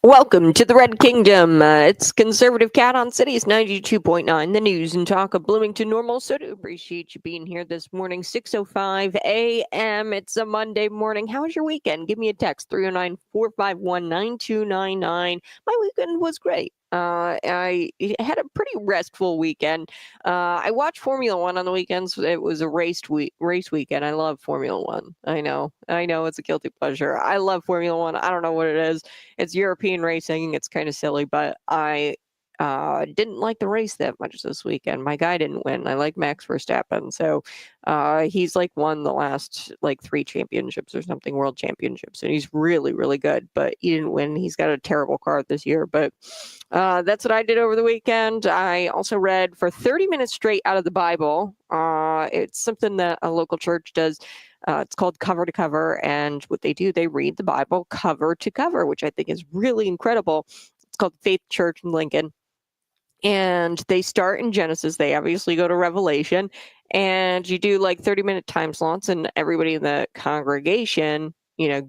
Welcome to the Red Kingdom. It's Conservative Cat on Cities 92.9, the news and talk of Bloomington Normal. So do appreciate you being here this morning, 6:05 a.m. It's a Monday morning. How was your weekend? Give me a text, 309-451-9299. My weekend was great. I had a pretty restful weekend. I watched Formula One on the weekends. It was a race weekend. I love Formula One. I know it's a guilty pleasure. I love Formula One. I don't know what it is. It's European racing. It's kind of silly, but I didn't like the race that much this weekend. My guy didn't win. I like Max Verstappen, so he's like won the last like 3 championships or something, world championships, and he's really, really good. But he didn't win. He's got a terrible car this year. But that's what I did over the weekend. I also read for 30 minutes straight out of the Bible. It's something that a local church does. It's called Cover to Cover, and what they do, they read the Bible cover to cover, which I think is really incredible. It's called Faith Church in Lincoln, and they start in Genesis. They obviously go to Revelation, and you do like 30-minute time slots, and everybody in the congregation,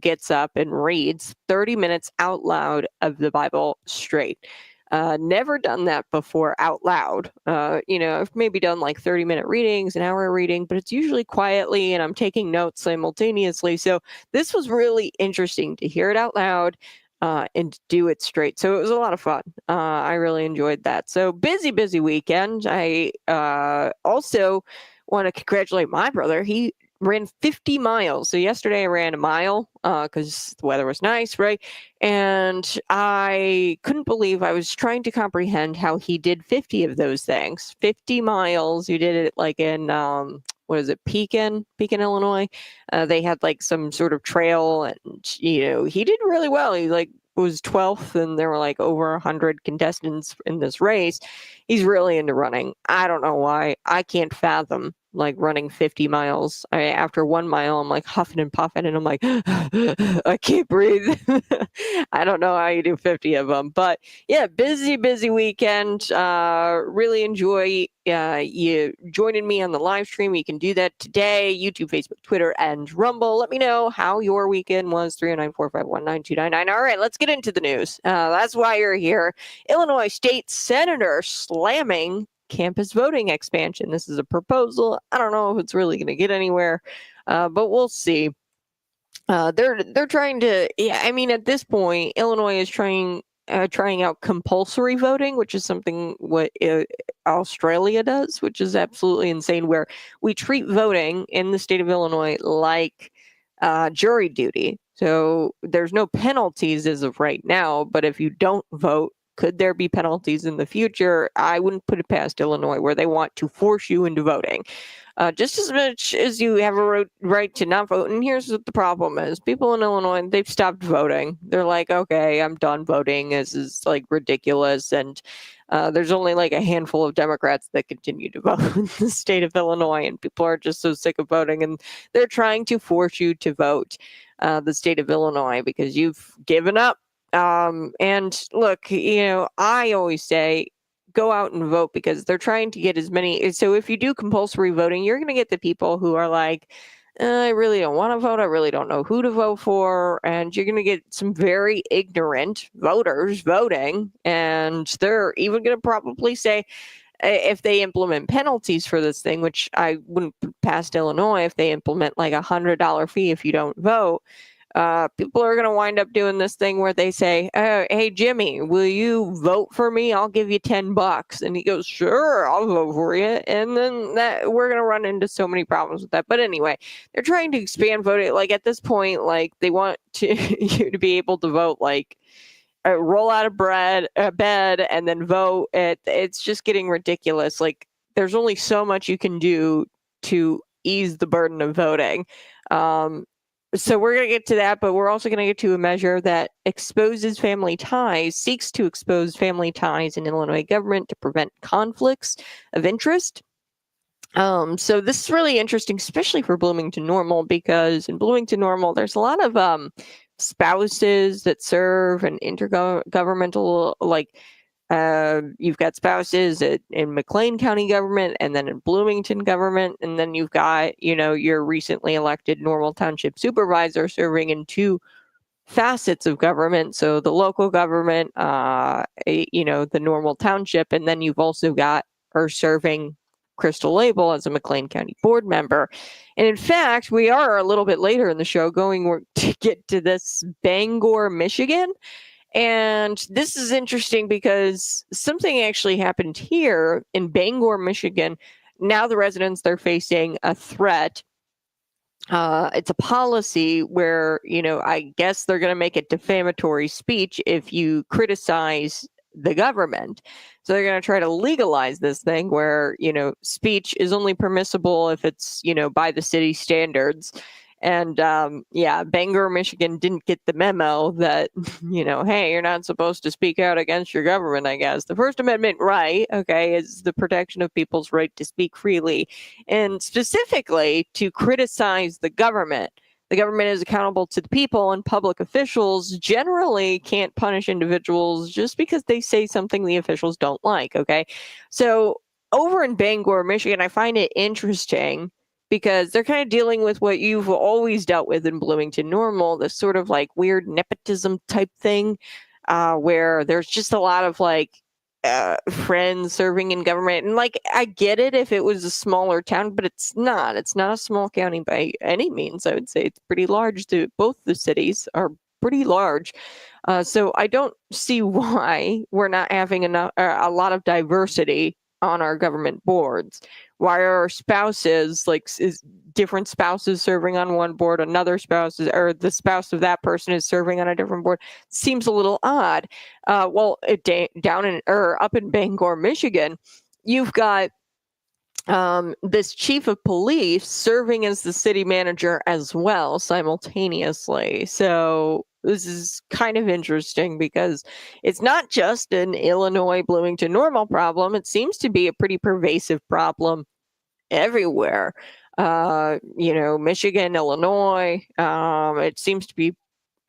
gets up and reads 30 minutes out loud of the Bible straight. Never done that before out loud. I've maybe done like 30-minute readings, an hour reading, but it's usually quietly and I'm taking notes simultaneously. So this was really interesting to hear it out loud and do it straight. So it was a lot of fun. I really enjoyed that. So busy weekend. I also want to congratulate my brother. He ran 50 miles. So yesterday I ran a mile because the weather was nice, right? And I couldn't believe, I was trying to comprehend how he did 50 of those things. 50 miles. You did it like in, what is it, Pekin, Illinois. They had like some sort of trail, and, he did really well. He was 12th, and there were like over 100 contestants in this race. He's really into running. I don't know why. I can't fathom like running 50 miles. After 1 mile, I'm like huffing and puffing, and I'm like, I can't breathe. I don't know how you do 50 of them, but yeah, busy weekend. Really enjoy you joining me on the live stream. You can do that today, YouTube, Facebook, Twitter, and Rumble. Let me know how your weekend was, 309-451-9299. All right, let's get into the news. That's why you're here. Illinois State Senator slamming campus voting expansion. This is a proposal. I don't know if it's really going to get anywhere, but we'll see. They're trying to. Yeah, I mean, at this point, Illinois is trying out compulsory voting, which is something what Australia does, which is absolutely insane. Where we treat voting in the state of Illinois like jury duty. So there's no penalties as of right now, but if you don't vote, could there be penalties in the future? I wouldn't put it past Illinois, where they want to force you into voting. Just as much as you have a right to not vote. And here's what the problem is. People in Illinois, they've stopped voting. They're like, okay, I'm done voting. This is like ridiculous. And there's only like a handful of Democrats that continue to vote in the state of Illinois. And people are just so sick of voting. And they're trying to force you to vote the state of Illinois because you've given up. And look, I always say, go out and vote, because they're trying to get as many. So if you do compulsory voting, you're going to get the people who are like, I really don't want to vote. I really don't know who to vote for. And you're going to get some very ignorant voters voting. And they're even going to probably say, if they implement penalties for this thing, which I wouldn't put past Illinois, if they implement like $100 fee if you don't vote, people are going to wind up doing this thing where they say, hey, Jimmy, will you vote for me? I'll give you $10. And he goes, sure, I'll vote for you. And then we're going to run into so many problems with that. But anyway, they're trying to expand voting. Like at this point, like they want you to be able to vote, like roll out of bed and then vote. It's just getting ridiculous. Like there's only so much you can do to ease the burden of voting. So we're going to get to that, but we're also going to get to a measure that seeks to expose family ties in Illinois government to prevent conflicts of interest. So this is really interesting, especially for Bloomington Normal, because in Bloomington Normal, there's a lot of spouses that serve an intergovernmental, like you've got spouses in McLean County government, and then in Bloomington government, and then you've got, your recently elected Normal Township supervisor serving in 2 facets of government. So the local government, the normal township, and then you've also got her serving Crystal Label as a McLean County board member. And in fact, we are a little bit later in the show going to get to this Bangor, Michigan. And this is interesting because something actually happened here in Bangor, Michigan. Now the residents, they're facing a threat. It's a policy where, I guess they're going to make it defamatory speech if you criticize the government. So they're going to try to legalize this thing where, speech is only permissible if it's, by the city standards. And Bangor, Michigan didn't get the memo that, hey, you're not supposed to speak out against your government, I guess. The First Amendment right, okay, is the protection of people's right to speak freely, and specifically to criticize the government. The government is accountable to the people, and public officials generally can't punish individuals just because they say something the officials don't like, okay? So over in Bangor, Michigan, I find it interesting because they're kind of dealing with what you've always dealt with in Bloomington Normal, this sort of like weird nepotism type thing, where there's just a lot of friends serving in government. And I get it if it was a smaller town, but it's not. It's not a small county by any means. I would say it's pretty large. Both the cities are pretty large. So I don't see why we're not having a lot of diversity on our government boards. Why are our spouses is different spouses serving on one board, another spouse or the spouse of that person is serving on a different board? Seems a little odd. Up in Bangor, Michigan, you've got this chief of police serving as the city manager as well simultaneously. So this is kind of interesting because it's not just an Illinois Bloomington Normal problem. It seems to be a pretty pervasive problem everywhere. Michigan, Illinois, it seems to be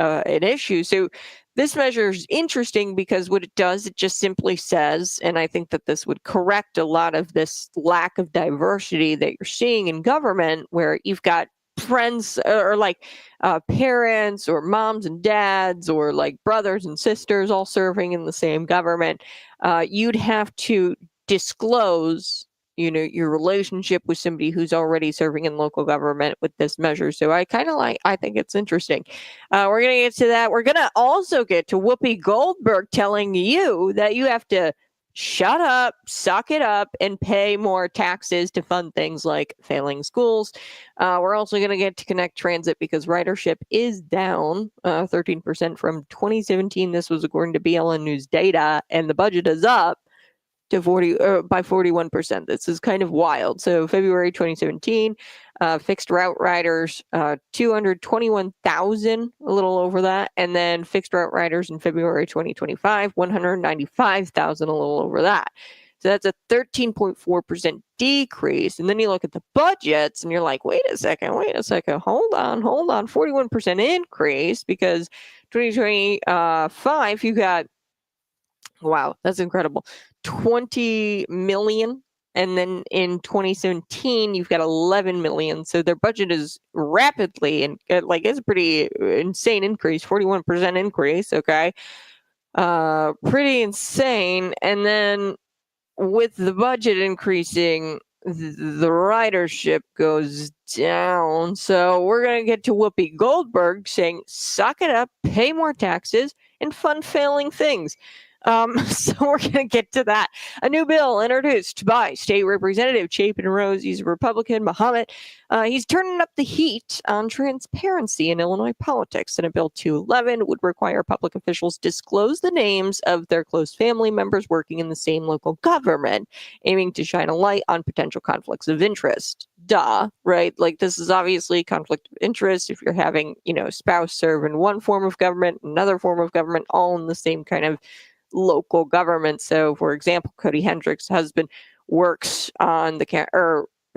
an issue. So this measure is interesting because what it does, it just simply says, and I think that this would correct a lot of this lack of diversity that you're seeing in government, where you've got friends or parents or moms and dads or brothers and sisters all serving in the same government. You'd have to disclose your relationship with somebody who's already serving in local government with this measure. So I think it's interesting. We're going to get to that. We're going to also get to Whoopi Goldberg telling you that you have to shut up, suck it up, and pay more taxes to fund things like failing schools. We're also going to get to Connect Transit because ridership is down 13% from 2017. This was according to BLN News data, and the budget is up to by 41%. This is kind of wild. So February 2017, fixed route riders, 221,000, a little over that. And then fixed route riders in February 2025, 195,000, a little over that. So that's a 13.4% decrease. And then you look at the budgets and you're like, wait a second, hold on, 41% increase, because 2025, you got, wow, that's incredible, 20 million. And then in 2017, you've got 11 million. So their budget is rapidly, and it's a pretty insane increase, 41% increase. Okay. Pretty insane. And then with the budget increasing, the ridership goes down. So we're going to get to Whoopi Goldberg saying, suck it up, pay more taxes, and fund failing things. So we're going to get to that. A new bill introduced by State Representative Chapin Rose. He's a Republican, Muhammad. He's turning up the heat on transparency in Illinois politics. Senate Bill 211 would require public officials disclose the names of their close family members working in the same local government, aiming to shine a light on potential conflicts of interest. Duh, right? This is obviously conflict of interest if you're having, spouse serve in one form of government, another form of government, all in the same kind of local government. So, for example, Cody Hendricks' husband works on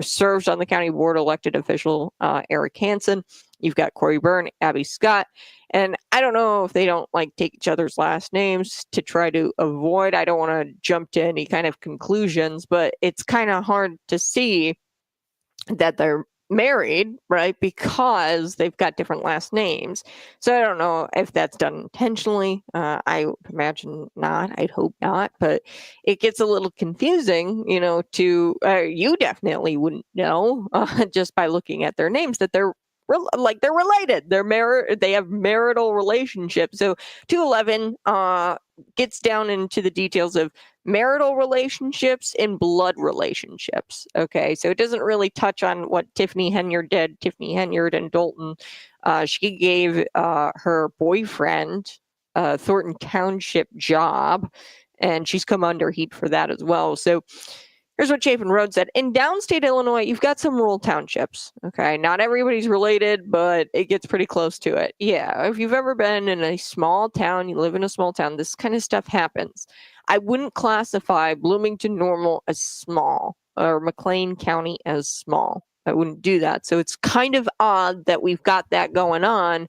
serves on the county board, elected official Eric Hansen. You've got Corey Byrne, Abby Scott, and I don't know if they don't take each other's last names to try to avoid. I don't want to jump to any kind of conclusions, but it's kind of hard to see that they're married, right? Because they've got different last names. So I don't know if that's done intentionally. I would imagine not. I'd hope not. But it gets a little confusing, to you definitely wouldn't know just by looking at their names that they're they're related. They have marital relationships. So 211 gets down into the details of marital relationships and blood relationships. Okay, so it doesn't really touch on what Tiffany Henyard did. Tiffany Henyard and Dalton, she gave her boyfriend a Thornton Township job, and she's come under heat for that as well. So here's what Chapin Road said. In downstate Illinois, you've got some rural townships. Okay, not everybody's related, but it gets pretty close to it. Yeah, if you've ever been in a small town, you live in a small town, this kind of stuff happens. I wouldn't classify Bloomington Normal as small or McLean County as small. I wouldn't do that. So it's kind of odd that we've got that going on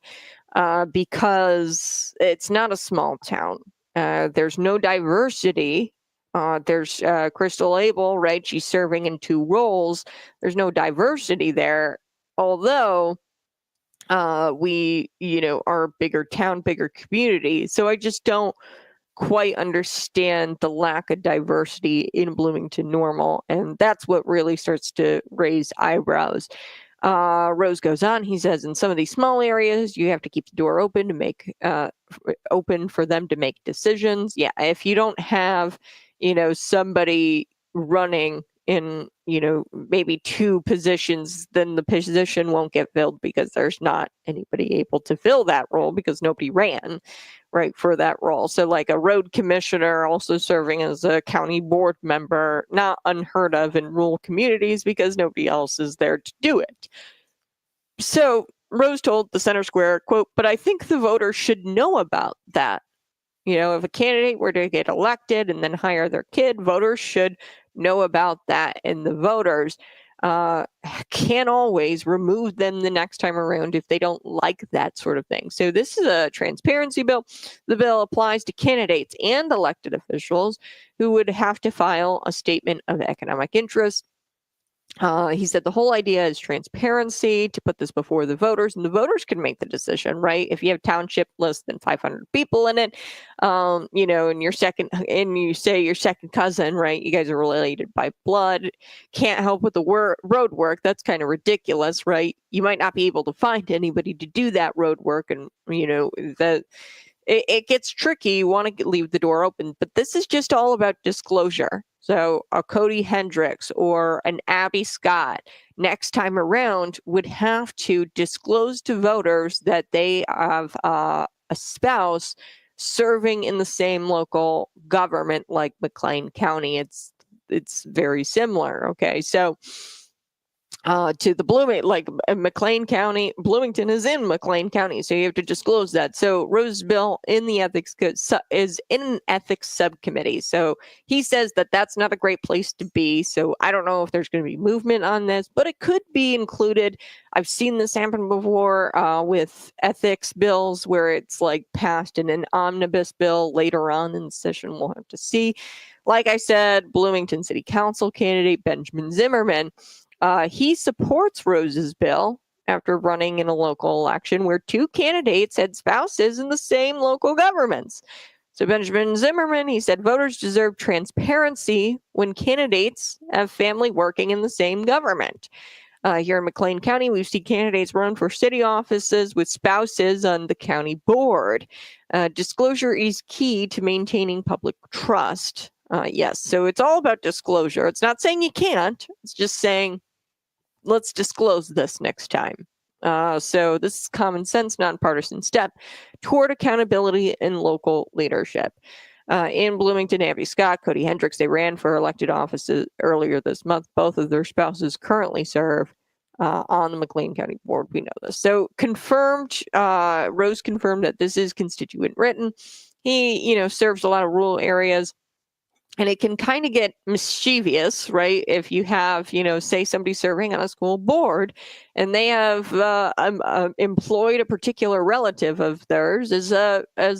because it's not a small town. There's no diversity. There's Crystal Abel, right? She's serving in 2 roles. There's no diversity there. Although we, are a bigger town, bigger community. So I just don't quite understand the lack of diversity in Bloomington Normal. And that's what really starts to raise eyebrows. Rose goes on. He says, in some of these small areas, you have to keep the door open to make open for them to make decisions. Yeah, if you don't have, somebody running in, maybe 2 positions, then the position won't get filled because there's not anybody able to fill that role because nobody ran right for that role. So like a road commissioner also serving as a county board member, not unheard of in rural communities because nobody else is there to do it. So Rose told the Center Square, quote, but I think the voters should know about that. If a candidate were to get elected and then hire their kid, voters should know about that. And the voters can't always remove them the next time around if they don't like that sort of thing. So this is a transparency bill. The bill applies to candidates and elected officials who would have to file a statement of economic interest. He said the whole idea is transparency, to put this before the voters, and the voters can make the decision, right? If you have township less than 500 people in it, and you say your second cousin, right? You guys are related by blood, can't help with the road work. That's kind of ridiculous, right? You might not be able to find anybody to do that road work, and it gets tricky. You want to leave the door open, but this is just all about disclosure. So a Cody Hendricks or an Abby Scott next time around would have to disclose to voters that they have a spouse serving in the same local government like McLean County. It's very similar. Okay, so to the McLean County, Bloomington is in McLean County, so you have to disclose that. So Rose's bill in the ethics is in an ethics subcommittee. So he says that that's not a great place to be. So I don't know if there's going to be movement on this, but it could be included. I've seen this happen before with ethics bills where it's like passed in an omnibus bill later on in the session. We'll have to see. Like I said, Bloomington City Council candidate Benjamin Zimmerman, he supports Rose's bill after running in a local election where 2 candidates had spouses in the same local governments. So Benjamin Zimmerman, he said, voters deserve transparency when candidates have family working in the same government. Here in McLean County, we've seen candidates run for city offices with spouses on the county board. Disclosure is key to maintaining public trust. Yes, so it's all about disclosure. It's not saying you can't. It's just saying, let's disclose this next time. So this is common sense, nonpartisan step toward accountability in local leadership. In Bloomington, Abby Scott, Cody Hendricks, they ran for elected offices earlier this month. Both of their spouses currently serve on the McLean County Board. We know this. So confirmed, Rose confirmed that this is constituent written. He, serves a lot of rural areas. And it can kind of get mischievous, right? If you have, say somebody serving on a school board and they have employed a particular relative of theirs as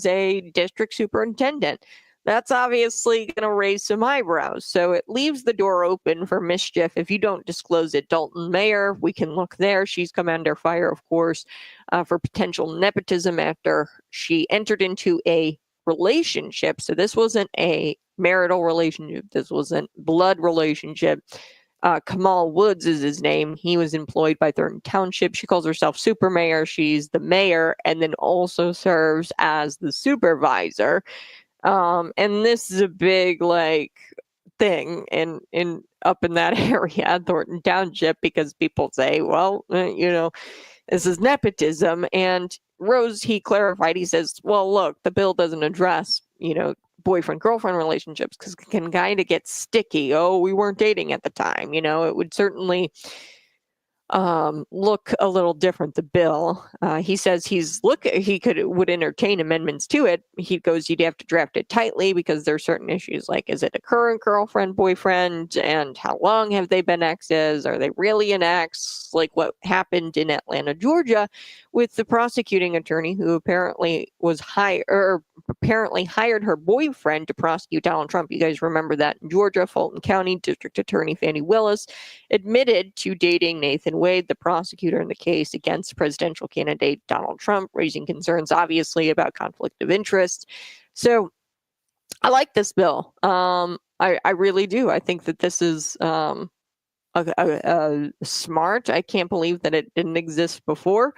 a district superintendent. that's obviously going to raise some eyebrows. So it leaves the door open for mischief. If you don't disclose it, Dalton Mayer, we can look there. She's come under fire, of course, for potential nepotism after she entered into a relationship. So this wasn't a marital relationship. This was a blood relationship. Kamal Woods is his name. He was employed by Thornton Township. She calls herself super mayor. She's the mayor and then also serves as the supervisor. And this is a big thing in up in that area, Thornton Township, because people say, well, this is nepotism. And Rose, he clarified, he says, well, look, the bill doesn't address, boyfriend-girlfriend relationships because it can kind of get sticky. Oh, we weren't dating at the time. It would certainly look a little different, the bill. He says he would entertain amendments to it. He goes, you'd have to draft it tightly because there are certain issues like, is it a current girlfriend, boyfriend, and how long have they been exes? Are they really an ex? Like what happened in Atlanta, Georgia, with the prosecuting attorney who apparently hired her boyfriend to prosecute Donald Trump. You guys remember that in Georgia, Fulton County District Attorney Fani Willis admitted to dating Nathan Wade, the prosecutor in the case against presidential candidate Donald Trump, raising concerns, obviously, about conflict of interest. So I like this bill. I really do. I think that this is smart. I can't believe that it didn't exist before.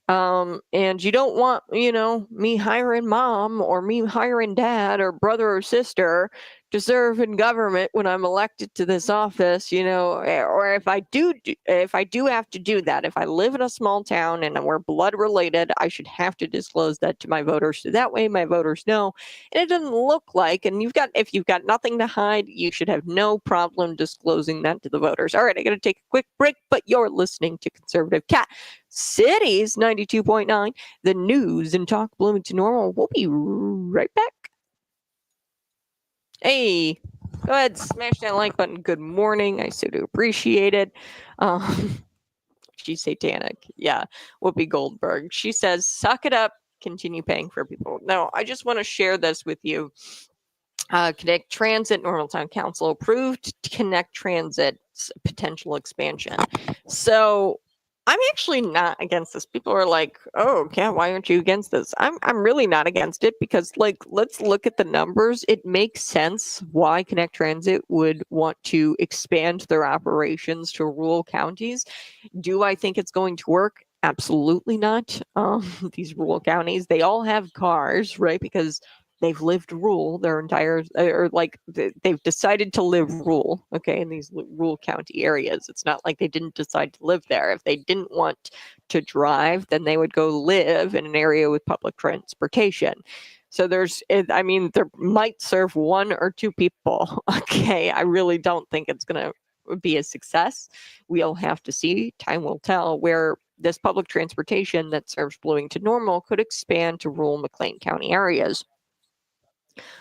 And you don't want, me hiring mom or me hiring dad or brother or sister to serve in government when I'm elected to this office, or if I do have to do that, if I live in a small town and we're blood related, I should have to disclose that to my voters. So that way my voters know. And it doesn't look like, and if you've got nothing to hide, you should have no problem disclosing that to the voters. All right, I got to take a quick break, but you're listening to Conservative Cat Cities 92.9, the news and talk Bloomington Normal. We'll be right back. Hey, go ahead, smash that like button. Good morning. I so do appreciate it. She's satanic. Yeah, Whoopi Goldberg. She says, suck it up, continue paying for people. No, I just want to share this with you. Connect Transit, Normaltown Council approved Connect Transit's potential expansion. So I'm actually not against this. People are like, oh, yeah, why aren't you against this? I'm really not against it because, let's look at the numbers. It makes sense why Connect Transit would want to expand their operations to rural counties. Do I think it's going to work? Absolutely not. These rural counties, they all have cars, right? Because they've lived rural their entire, they've decided to live rural, okay, in these rural county areas. It's not like they didn't decide to live there. If they didn't want to drive, then they would go live in an area with public transportation. So there might serve one or two people, okay? I really don't think it's going to be a success. We'll have to see. Time will tell where this public transportation that serves Bloomington Normal could expand to rural McLean County areas.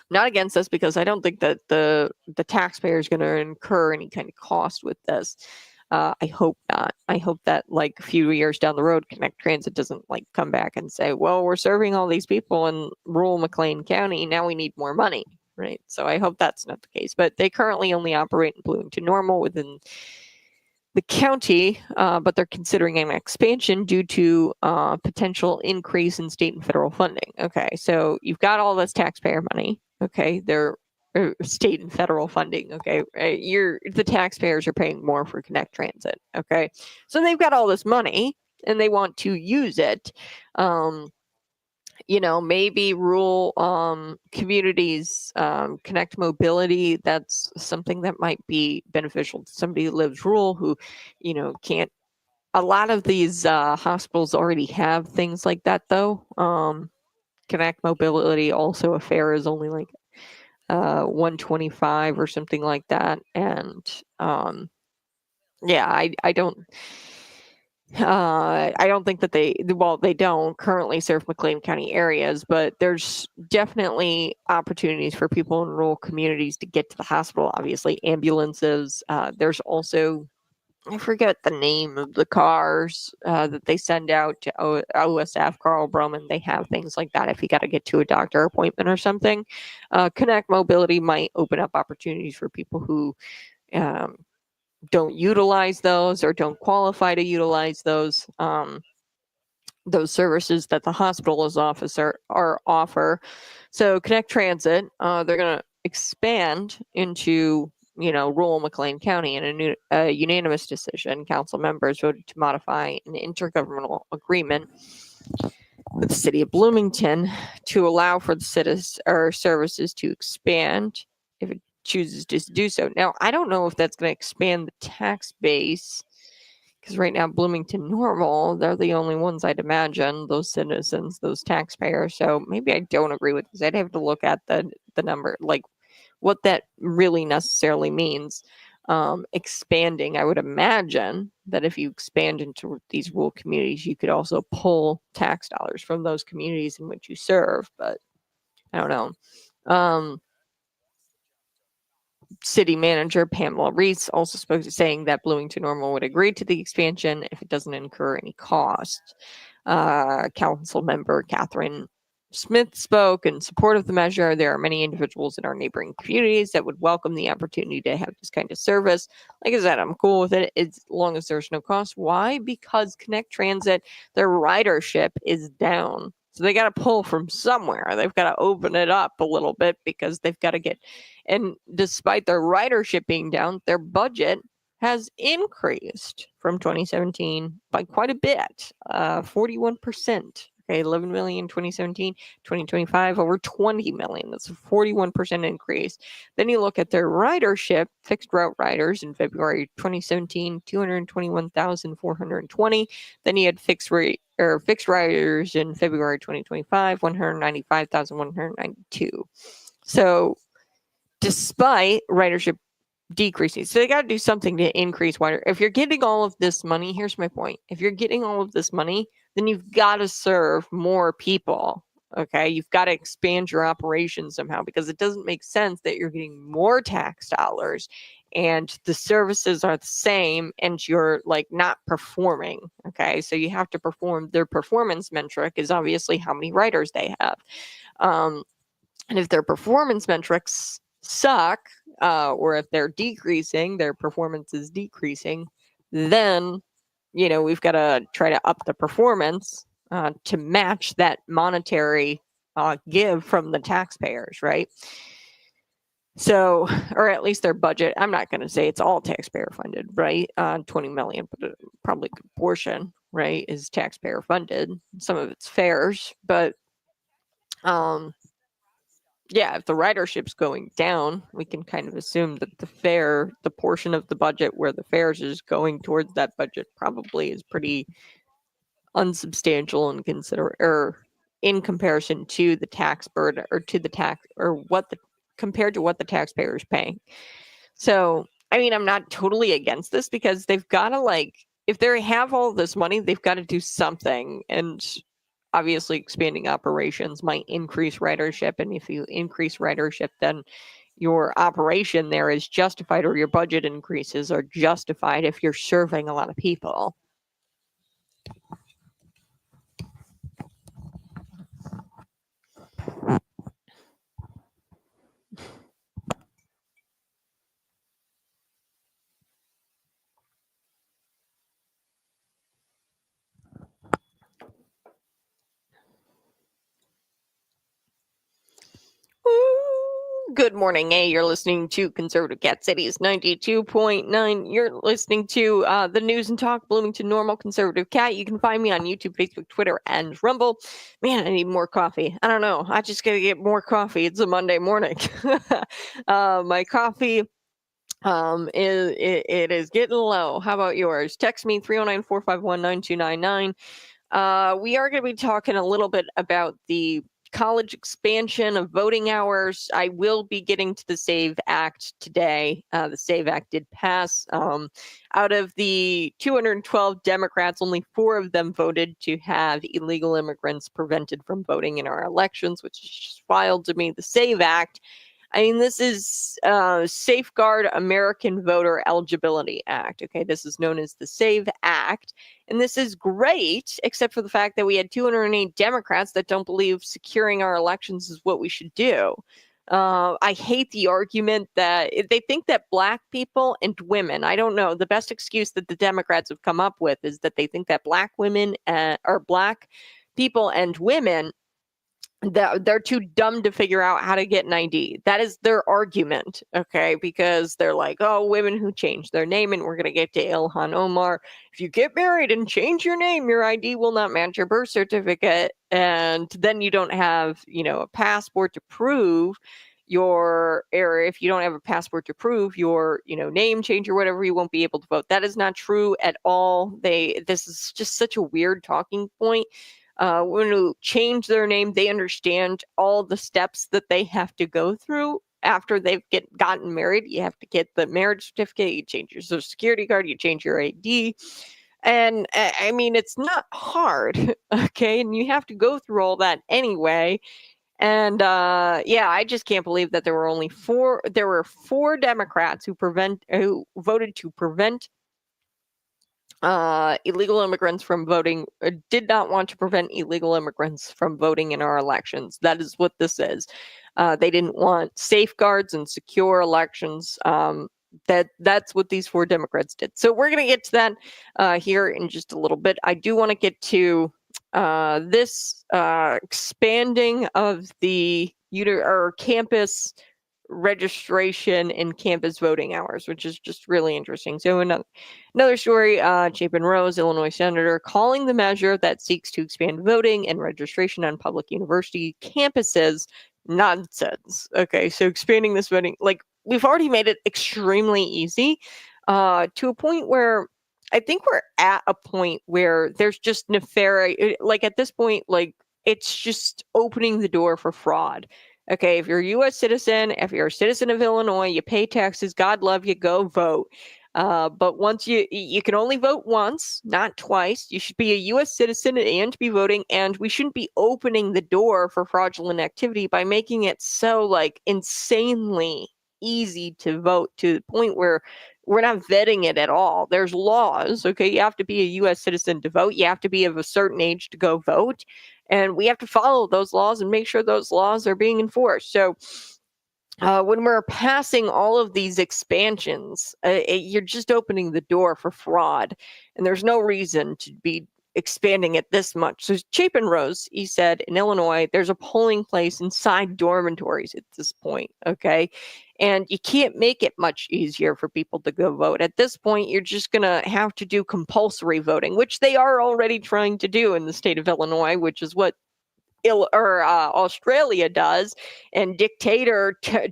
Not against this because I don't think that the taxpayer is going to incur any kind of cost with this. I hope not. I hope that a few years down the road, Connect Transit doesn't come back and say, well, we're serving all these people in rural McLean County. Now we need more money, right? So I hope that's not the case. But they currently only operate in Bloomington Normal within the county, but they're considering an expansion due to potential increase in state and federal funding. Okay, so you've got all this taxpayer money. Okay, they're state and federal funding. Okay, the taxpayers are paying more for Connect Transit. Okay, so they've got all this money and they want to use it. Maybe rural communities connect mobility. That's something that might be beneficial to somebody who lives rural who, can't. A lot of these hospitals already have things like that, though. Connect mobility also a fare is only $125 or something like that, and I don't. I don't think that they don't currently serve McLean County areas, but there's definitely opportunities for people in rural communities to get to the hospital. Obviously, ambulances. There's also I forget the name of the cars that they send out to OSF, Carl Broman. They have things like that if you got to get to a doctor appointment or something. Connect Mobility might open up opportunities for people who um, don't utilize those or don't qualify to utilize those services that the hospital's officer or offer. So Connect Transit, they're going to expand into rural McLean County in a unanimous decision. Council members voted to modify an intergovernmental agreement with the city of Bloomington to allow for the services to expand if it chooses to do so. Now, I don't know if that's going to expand the tax base because right now Bloomington Normal, they're the only ones I'd imagine, those citizens, those taxpayers. So maybe I don't agree with this. I'd have to look at the number, like what that really necessarily means. Expanding, I would imagine that if you expand into these rural communities, you could also pull tax dollars from those communities in which you serve, but I don't know. City manager Pamela Reese also spoke to saying that Bloomington Normal would agree to the expansion if it doesn't incur any cost. Council member Catherine Smith spoke in support of the measure. There are many individuals in our neighboring communities that would welcome the opportunity to have this kind of service. Like I said, I'm cool with it as long as there's no cost. Why? Because Connect Transit, their ridership is down. So they got to pull from somewhere. They've got to open it up a little bit because they've got to get, and despite their ridership being down, their budget has increased from 2017 by quite a bit, 41%. Okay, 11 million 2017, 2025 over 20 million. That's a 41% increase. Then you look at their ridership, fixed route riders in February 2017, 221,420. Then you had fixed riders in February 2025, 195,192. So despite ridership decreasing. So they got to do something to increase rider. If you're getting all of this money, here's my point. If you're getting all of this money, then you've got to serve more people. Okay. You've got to expand your operation somehow because it doesn't make sense that you're getting more tax dollars and the services are the same and you're like not performing. Okay. So you have to perform. Their performance metric is obviously how many riders they have. And if their performance metrics suck, or if they're decreasing, their performance is decreasing, then we've got to try to up the performance to match that monetary give from the taxpayers, right? So, or at least their budget. I'm not going to say it's all taxpayer funded, right? 20 million, but probably a good portion, right, is taxpayer funded. Some of it's fares, but yeah, if the ridership's going down, we can kind of assume that the portion of the budget where the fares is going towards that budget probably is pretty unsubstantial and in comparison to the tax burden or to the tax or compared to what the taxpayer is paying. So, I mean, I'm not totally against this because they've got to if they have all this money, they've got to do something. And obviously expanding operations might increase ridership. And if you increase ridership, then your operation there is justified or your budget increases are justified if you're serving a lot of people. Good morning, You're listening to Conservative Cat Cities 92.9. You're listening to the News and Talk Bloomington Normal Conservative Cat. You can find me on YouTube, Facebook, Twitter, and Rumble. Man, I need more coffee. I don't know. I just gotta get more coffee. It's a Monday morning. My coffee it is getting low. How about yours? Text me 309-451-9299. We are going to be talking a little bit about the college expansion of voting hours. I will be getting to the SAVE Act today. The SAVE Act did pass. Out of the 212 Democrats, only 4 of them voted to have illegal immigrants prevented from voting in our elections, which is just wild to me. The SAVE Act, I mean, this is Safeguard American Voter Eligibility Act. Okay, this is known as the SAVE Act. And this is great, except for the fact that we had 208 Democrats that don't believe securing our elections is what we should do. I hate the argument that they think that Black people and women, I don't know, the best excuse that the Democrats have come up with is that they think that Black women or Black people and women, that they're too dumb to figure out how to get an ID. That is their argument, okay? Because they're like, oh, women who change their name, and we're going to get to Ilhan Omar. If you get married and change your name, your ID will not match your birth certificate. And then you don't have, a passport to prove your error. If you don't have a passport to prove your, name change or whatever, you won't be able to vote. That is not true at all. This is just such a weird talking point. When you change their name, they understand all the steps that they have to go through after they've gotten married. You have to get the marriage certificate, you change your social security card, you change your ID. And I mean, it's not hard, okay? And you have to go through all that anyway. And I just can't believe that there were four Democrats who voted to prevent illegal immigrants from voting, did not want to prevent illegal immigrants from voting in our elections. That is what this is. They didn't want safeguards and secure elections. That's what these four Democrats did. So we're going to get to that here in just a little bit. I do want to get to this expanding of the campus registration and campus voting hours, which is just really interesting. So another story, Chapin Rose, Illinois senator, calling the measure that seeks to expand voting and registration on public university campuses nonsense. Okay, so expanding this voting, like we've already made it extremely easy to a point where I think we're at a point where there's just nefarious, like at this point, like it's just opening the door for fraud. Okay, if you're a U.S. citizen, if you're a citizen of Illinois, you pay taxes, God love you, go vote. But once you can only vote once, not twice. You should be a U.S. citizen and be voting, and we shouldn't be opening the door for fraudulent activity by making it so like insanely easy to vote to the point where we're not vetting it at all. There's laws, okay? You have to be a U.S. citizen to vote. You have to be of a certain age to go vote. And we have to follow those laws and make sure those laws are being enforced. So when we're passing all of these expansions, you're just opening the door for fraud. And there's no reason to be expanding it this much. So Chapin Rose, he said, in Illinois, there's a polling place inside dormitories at this point, okay? And you can't make it much easier for people to go vote. At this point, you're just going to have to do compulsory voting, which they are already trying to do in the state of Illinois, which is what Australia does, and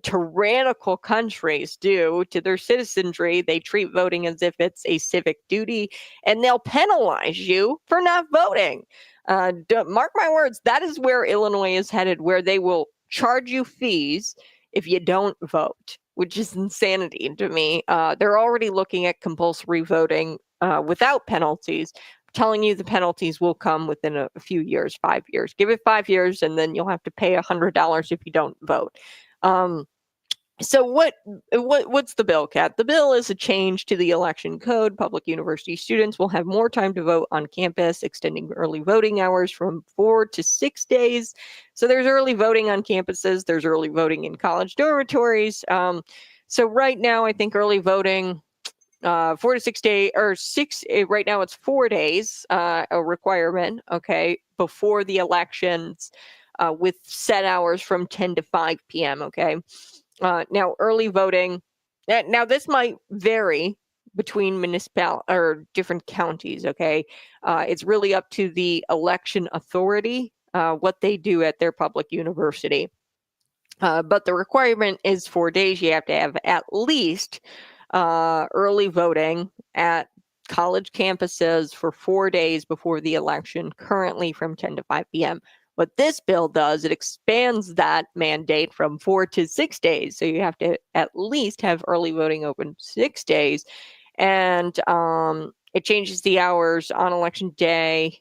tyrannical countries do to their citizenry. They treat voting as if it's a civic duty, and they'll penalize you for not voting. Mark my words, that is where Illinois is headed, where they will charge you fees if you don't vote, which is insanity to me. They're already looking at compulsory voting without penalties. Telling you the penalties will come within a few years, 5 years. Give it 5 years, and then you'll have to pay $100 if you don't vote. So what's the bill, Kat? The bill is a change to the election code. Public university students will have more time to vote on campus, extending early voting hours from 4 to 6 days. So there's early voting on campuses. There's early voting in college dormitories. So right now, I think early voting 4 to 6 days, or right now it's 4 days, a requirement, okay, before the elections, with set hours from 10 to 5 p.m., okay? Now, early voting, now this might vary between or different counties, okay? It's really up to the election authority, what they do at their public university. But the requirement is 4 days. You have to have at least early voting at college campuses for 4 days before the election, currently from 10 to 5 p.m. What this bill does, it expands that mandate from 4 to 6 days. So you have to at least have early voting open 6 days. And it changes the hours on election day.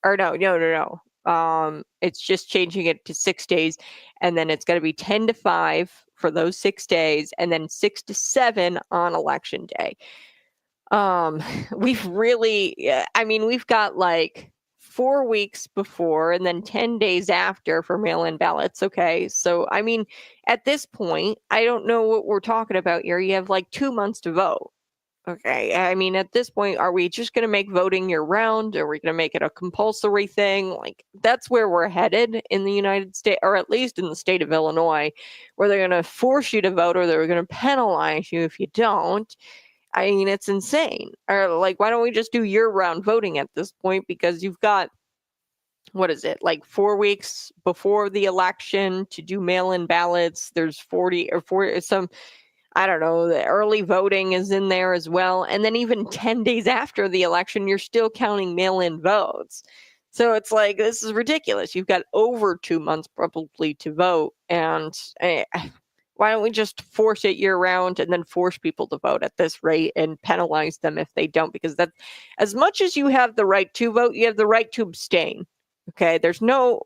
Or no. It's just changing it to 6 days. And then it's going to be 10 to 5 for those 6 days, and then 6 to 7 on election day. We've really, I mean, we've got like 4 weeks before and then 10 days after for mail-in ballots. Okay. So, I mean, at this point, I don't know what we're talking about here. You have like 2 months to vote. Okay. I mean, at this point, are we just going to make voting year round? Are we going to make it a compulsory thing? Like, that's where we're headed in the United States, or at least in the state of Illinois, where they're going to force you to vote or they're going to penalize you if you don't. I mean, it's insane. Or like, why don't we just do year-round voting at this point? Because you've got, what is it, like 4 weeks before the election to do mail-in ballots. There's 40 or 40, some, I don't know, the early voting is in there as well. And then even 10 days after the election, you're still counting mail-in votes. So it's like, this is ridiculous. You've got over 2 months probably to vote. And why don't we just force it year round and then force people to vote at this rate and penalize them if they don't? Because that, as much as you have the right to vote, you have the right to abstain. Okay, there's no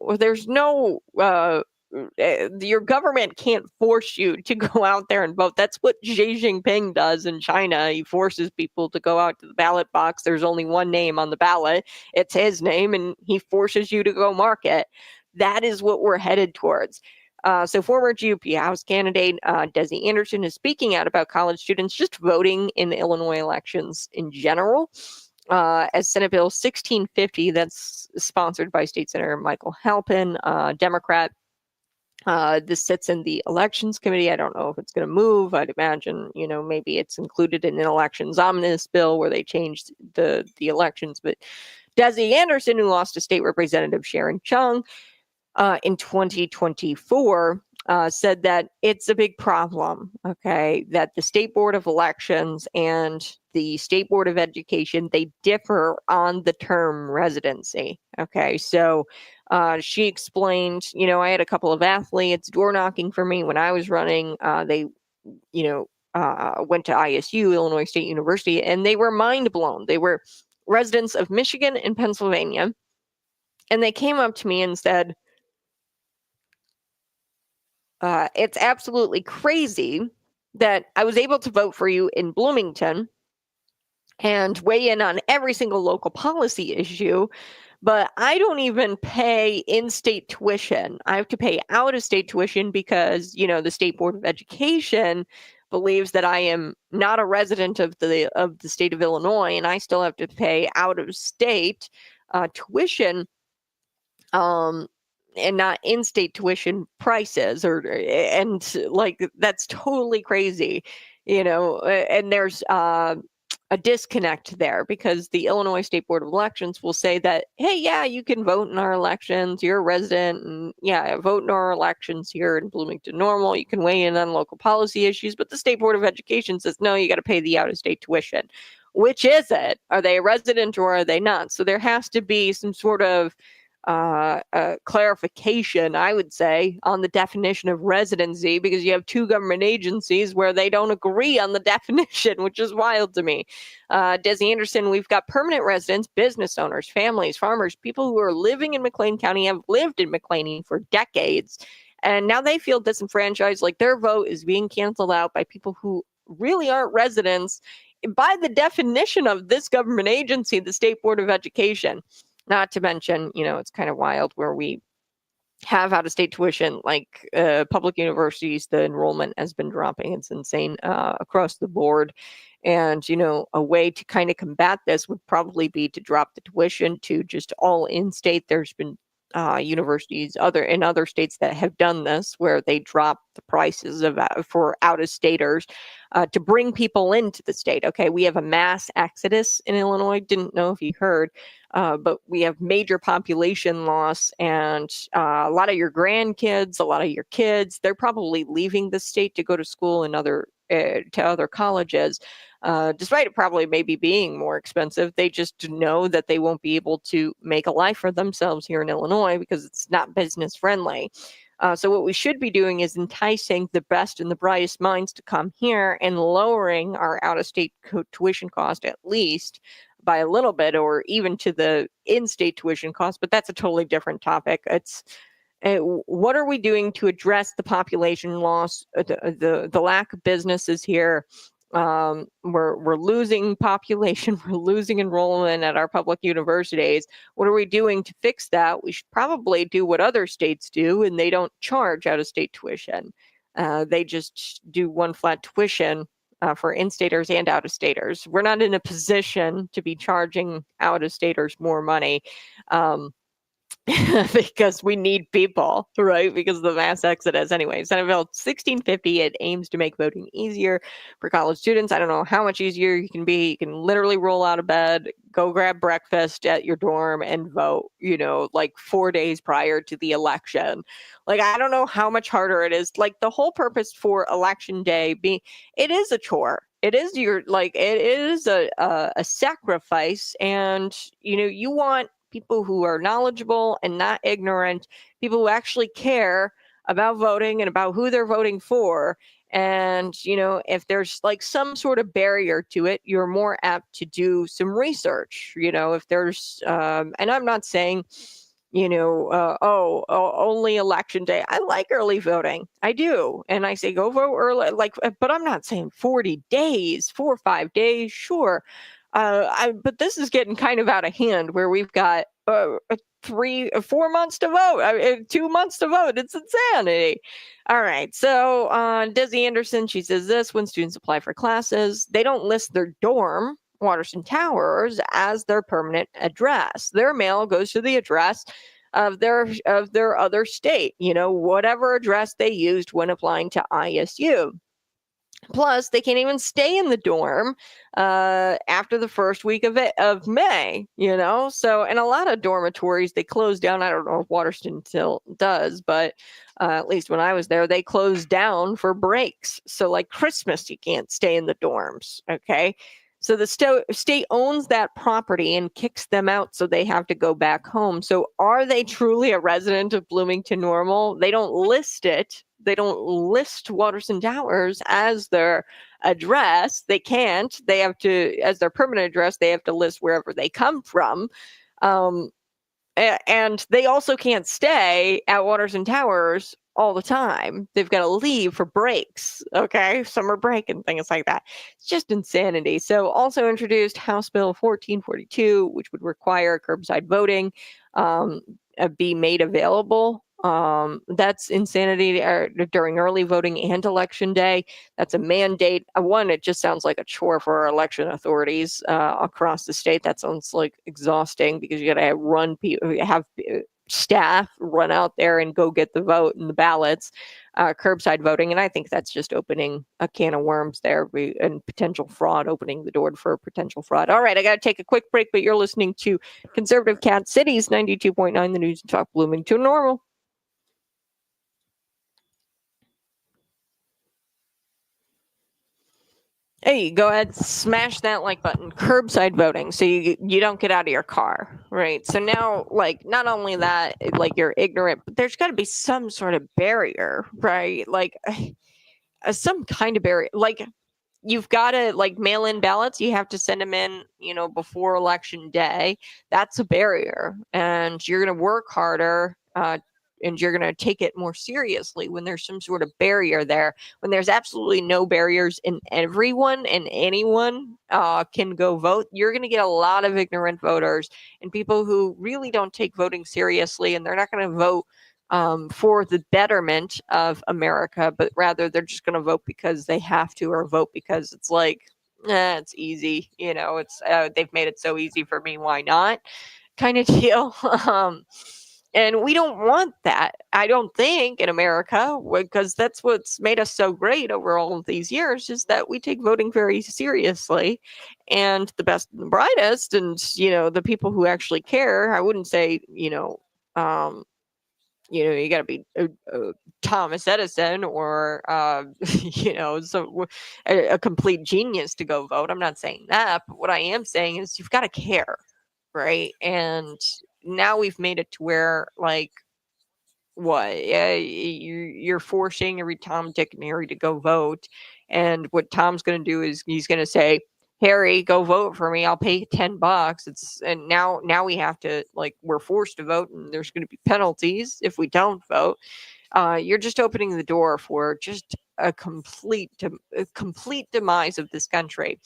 your government can't force you to go out there and vote. That's what Xi Jinping does in China. He forces people to go out to the ballot box. There's only one name on the ballot. It's his name, and he forces you to go mark it. That is what we're headed towards. So former GOP House candidate Desi Anderson is speaking out about college students just voting in the Illinois elections in general. As Senate Bill 1650, that's sponsored by State Senator Michael Halpin, Democrat. This sits in the Elections Committee. I don't know if it's going to move. I'd imagine, maybe it's included in an elections omnibus bill where they changed the elections. But Desi Anderson, who lost to State Representative Sharon Chung in 2024, said that it's a big problem, okay, that the State Board of Elections and the State Board of Education, they differ on the term residency. Okay, so she explained, I had a couple of athletes door knocking for me when I was running. They, went to ISU, Illinois State University, and they were mind blown. They were residents of Michigan and Pennsylvania. And they came up to me and said, it's absolutely crazy that I was able to vote for you in Bloomington and weigh in on every single local policy issue, but I don't even pay in-state tuition. I have to pay out-of-state tuition because, the State Board of Education believes that I am not a resident of the state of Illinois, and I still have to pay out-of-state tuition. And not in-state tuition prices, and like that's totally crazy, and there's a disconnect there because the Illinois State Board of Elections will say that, hey, yeah, you can vote in our elections. You're a resident, and yeah, vote in our elections here in Bloomington Normal. You can weigh in on local policy issues, but the State Board of Education says, no, you got to pay the out-of-state tuition. Which is it? Are they a resident or are they not? So there has to be some sort of clarification, I would say, on the definition of residency, because you have two government agencies where they don't agree on the definition, which is wild to me. Desi Anderson, we've got permanent residents, business owners, families, farmers, people who are living in McLean County, have lived in McLean for decades, and now they feel disenfranchised, like their vote is being canceled out by people who really aren't residents by the definition of this government agency, the State Board of Education. Not to mention, it's kind of wild where we have out-of-state tuition, like public universities, the enrollment has been dropping. It's insane across the board. And, a way to kind of combat this would probably be to drop the tuition to just all in-state. There's been universities in other states that have done this, where they drop the prices for out-of-staters to bring people into the state. Okay, we have a mass exodus in Illinois. Didn't know if you heard, but we have major population loss, and a lot of your grandkids, a lot of your kids, they're probably leaving the state to go to school in to other colleges. Despite it probably maybe being more expensive, they just know that they won't be able to make a life for themselves here in Illinois because it's not business friendly. So what we should be doing is enticing the best and the brightest minds to come here and lowering our out-of-state tuition cost at least by a little bit, or even to the in-state tuition cost. But that's a totally different topic. what are we doing to address the population loss, the lack of businesses here? We're losing population, we're losing enrollment at our public universities. What are we doing to fix that? We should probably do what other states do, and they don't charge out of state tuition. They just do one flat tuition for in-staters and out-of-staters. We're not in a position to be charging out-of-staters more money. Because we need people, right? Because of the mass exodus. Anyway, Senate Bill 1650, it aims to make voting easier for college students. I don't know how much easier you can be. You can literally roll out of bed, go grab breakfast at your dorm and vote, like 4 days prior to the election. Like, I don't know how much harder it is. Like, the whole purpose for election day it is a chore. It is it is a sacrifice. And, you want people who are knowledgeable and not ignorant, people who actually care about voting and about who they're voting for. And, if there's like some sort of barrier to it, you're more apt to do some research. If there's, and I'm not saying, only election day. I like early voting. I do. And I say go vote early, but I'm not saying 40 days, 4 or 5 days, sure. But this is getting kind of out of hand where we've got 3 or 4 months to vote, 2 months to vote. It's insanity. All right. So Desi Anderson, she says this: when students apply for classes, they don't list their dorm, Waterston Towers, as their permanent address. Their mail goes to the address of their other state, whatever address they used when applying to ISU. Plus, they can't even stay in the dorm after the first week of May, So, and a lot of dormitories, they close down. I don't know if Waterston still does, but at least when I was there, they closed down for breaks. So, like Christmas, you can't stay in the dorms, okay? So the state owns that property and kicks them out, so they have to go back home. So are they truly a resident of Bloomington Normal? They don't list it. They don't list Waterston Towers as their address. They can't. They have to, as their permanent address, they have to list wherever they come from. And they also can't stay at Waterston Towers all the time. They've got to leave for breaks, okay? Summer break and things like that. It's just insanity. So also introduced House Bill 1442, which would require curbside voting be made available. That's insanity during early voting and election day. That's a mandate. One, it just sounds like a chore for our election authorities across the state. That sounds like exhausting because you got to have staff run out there and go get the vote and the ballots, curbside voting. And I think that's just opening a can of worms there and potential fraud, opening the door for potential fraud. All right, I got to take a quick break, but you're listening to Conservative Cat Cities 92.9, the News and Talk Bloomington Normal. Hey, go ahead, smash that like button. Curbside voting, so you don't get out of your car, right? So now, like, not only that, like, you're ignorant, but there's got to be some sort of barrier, right? Like, some kind of barrier. Like, you've got to, like, mail in ballots. You have to send them in, before election day. That's a barrier, and you're going to work harder. And you're going to take it more seriously when there's some sort of barrier there. When there's absolutely no barriers and everyone and anyone can go vote, you're going to get a lot of ignorant voters and people who really don't take voting seriously, and they're not going to vote for the betterment of America, but rather they're just going to vote because they have to, or vote because it's like, it's easy. It's they've made it so easy for me. Why not? Kind of deal. And we don't want that, I don't think, in America, because that's what's made us so great over all of these years, is that we take voting very seriously. And the best and the brightest and, the people who actually care, I wouldn't say, you got to be Thomas Edison or, a complete genius to go vote. I'm not saying that. But what I am saying is you've got to care, right? And now we've made it to where, like, what? You're forcing every Tom, Dick, and Harry to go vote. And what Tom's going to do is he's going to say, Harry, go vote for me. I'll pay $10. And now we have to, like, we're forced to vote, and there's going to be penalties if we don't vote. You're just opening the door for just a complete demise of this country.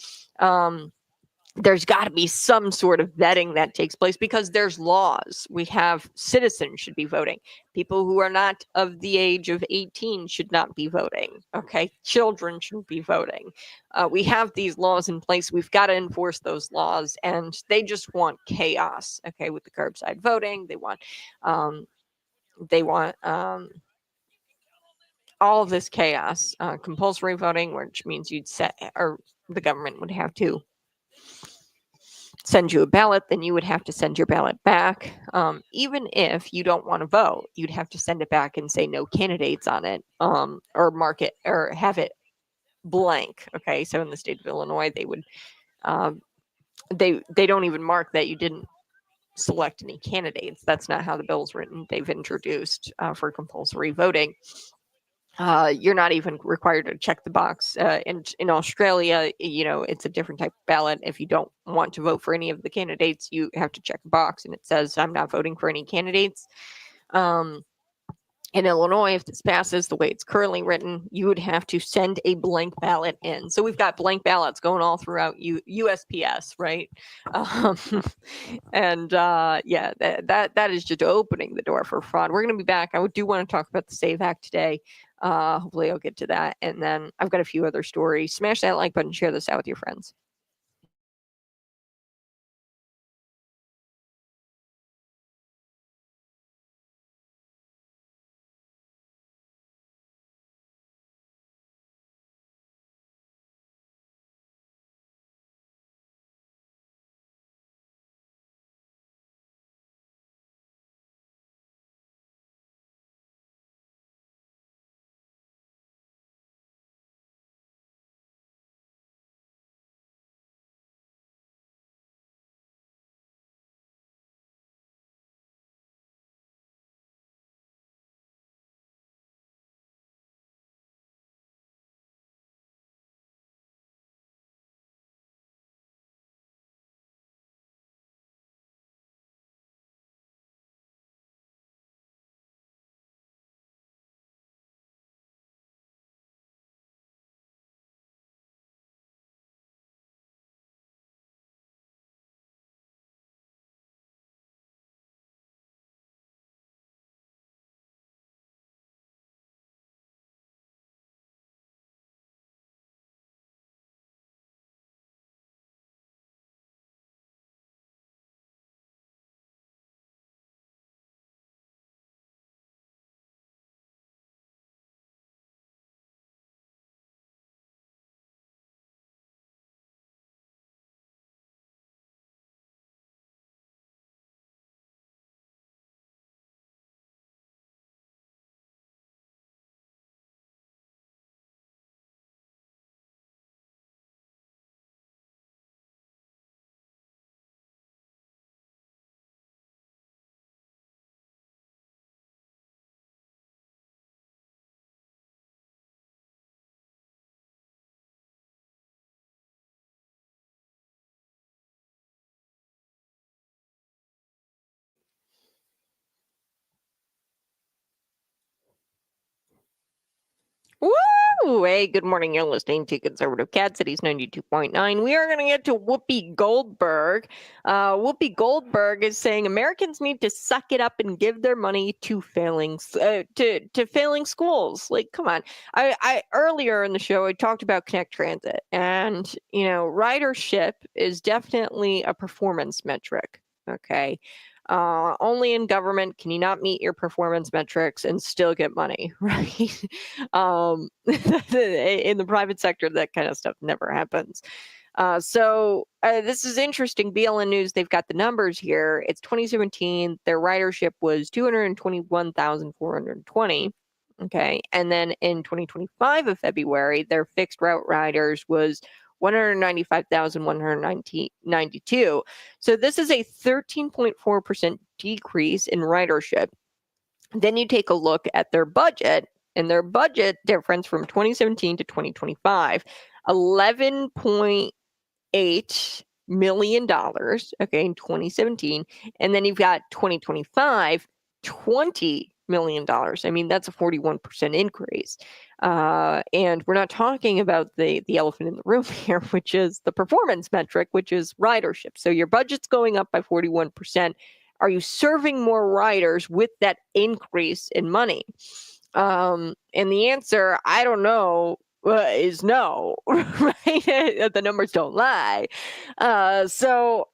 There's got to be some sort of vetting that takes place because there's laws. We have citizens should be voting. People who are not of the age of 18 should not be voting. Okay, children shouldn't be voting. We have these laws in place. We've got to enforce those laws, and they just want chaos. Okay, with the curbside voting, they want all of this chaos. Compulsory voting, which means the government would have to send you a ballot, then you would have to send your ballot back. Even if you don't want to vote, you'd have to send it back and say no candidates on it, or mark it or have it blank. Okay, so in the state of Illinois, they would they don't even mark that you didn't select any candidates. That's not how the bill's written. They've introduced for compulsory voting. You're not even required to check the box. In Australia, it's a different type of ballot. If you don't want to vote for any of the candidates, you have to check a box, and it says, I'm not voting for any candidates. In Illinois, if this passes the way it's currently written, you would have to send a blank ballot in. So we've got blank ballots going all throughout USPS, right? And yeah, that is just opening the door for fraud. We're going to be back. I do want to talk about the SAVE Act today. Hopefully I'll get to that. And then I've got a few other stories. Smash that like button, share this out with your friends. Woo! Hey, good morning. You're listening to Conservative Cat Cities 92.9. We are going to get to Whoopi Goldberg. Whoopi Goldberg is saying Americans need to suck it up and give their money to failing schools. Like, come on. I earlier in the show I talked about Connect Transit, and ridership is definitely a performance metric. Okay. Only in government can you not meet your performance metrics and still get money, right? In the private sector, that kind of stuff never happens. So this is interesting. BLN News, they've got the numbers here. It's 2017. Their ridership was 221,420. Okay. And then in 2025 of February, their fixed route riders was 195,192. So this is a 13.4% decrease in ridership. Then you take a look at their budget, and their budget difference from 2017 to 2025, 11 $8 million, okay, in 2017, and then you've got 2025, $20 million. I mean, that's a 41% increase. And we're not talking about the elephant in the room here, which is the performance metric, which is ridership. So your budget's going up by 41%. Are you serving more riders with that increase in money? And the answer, I don't know, is no, right? The numbers don't lie. So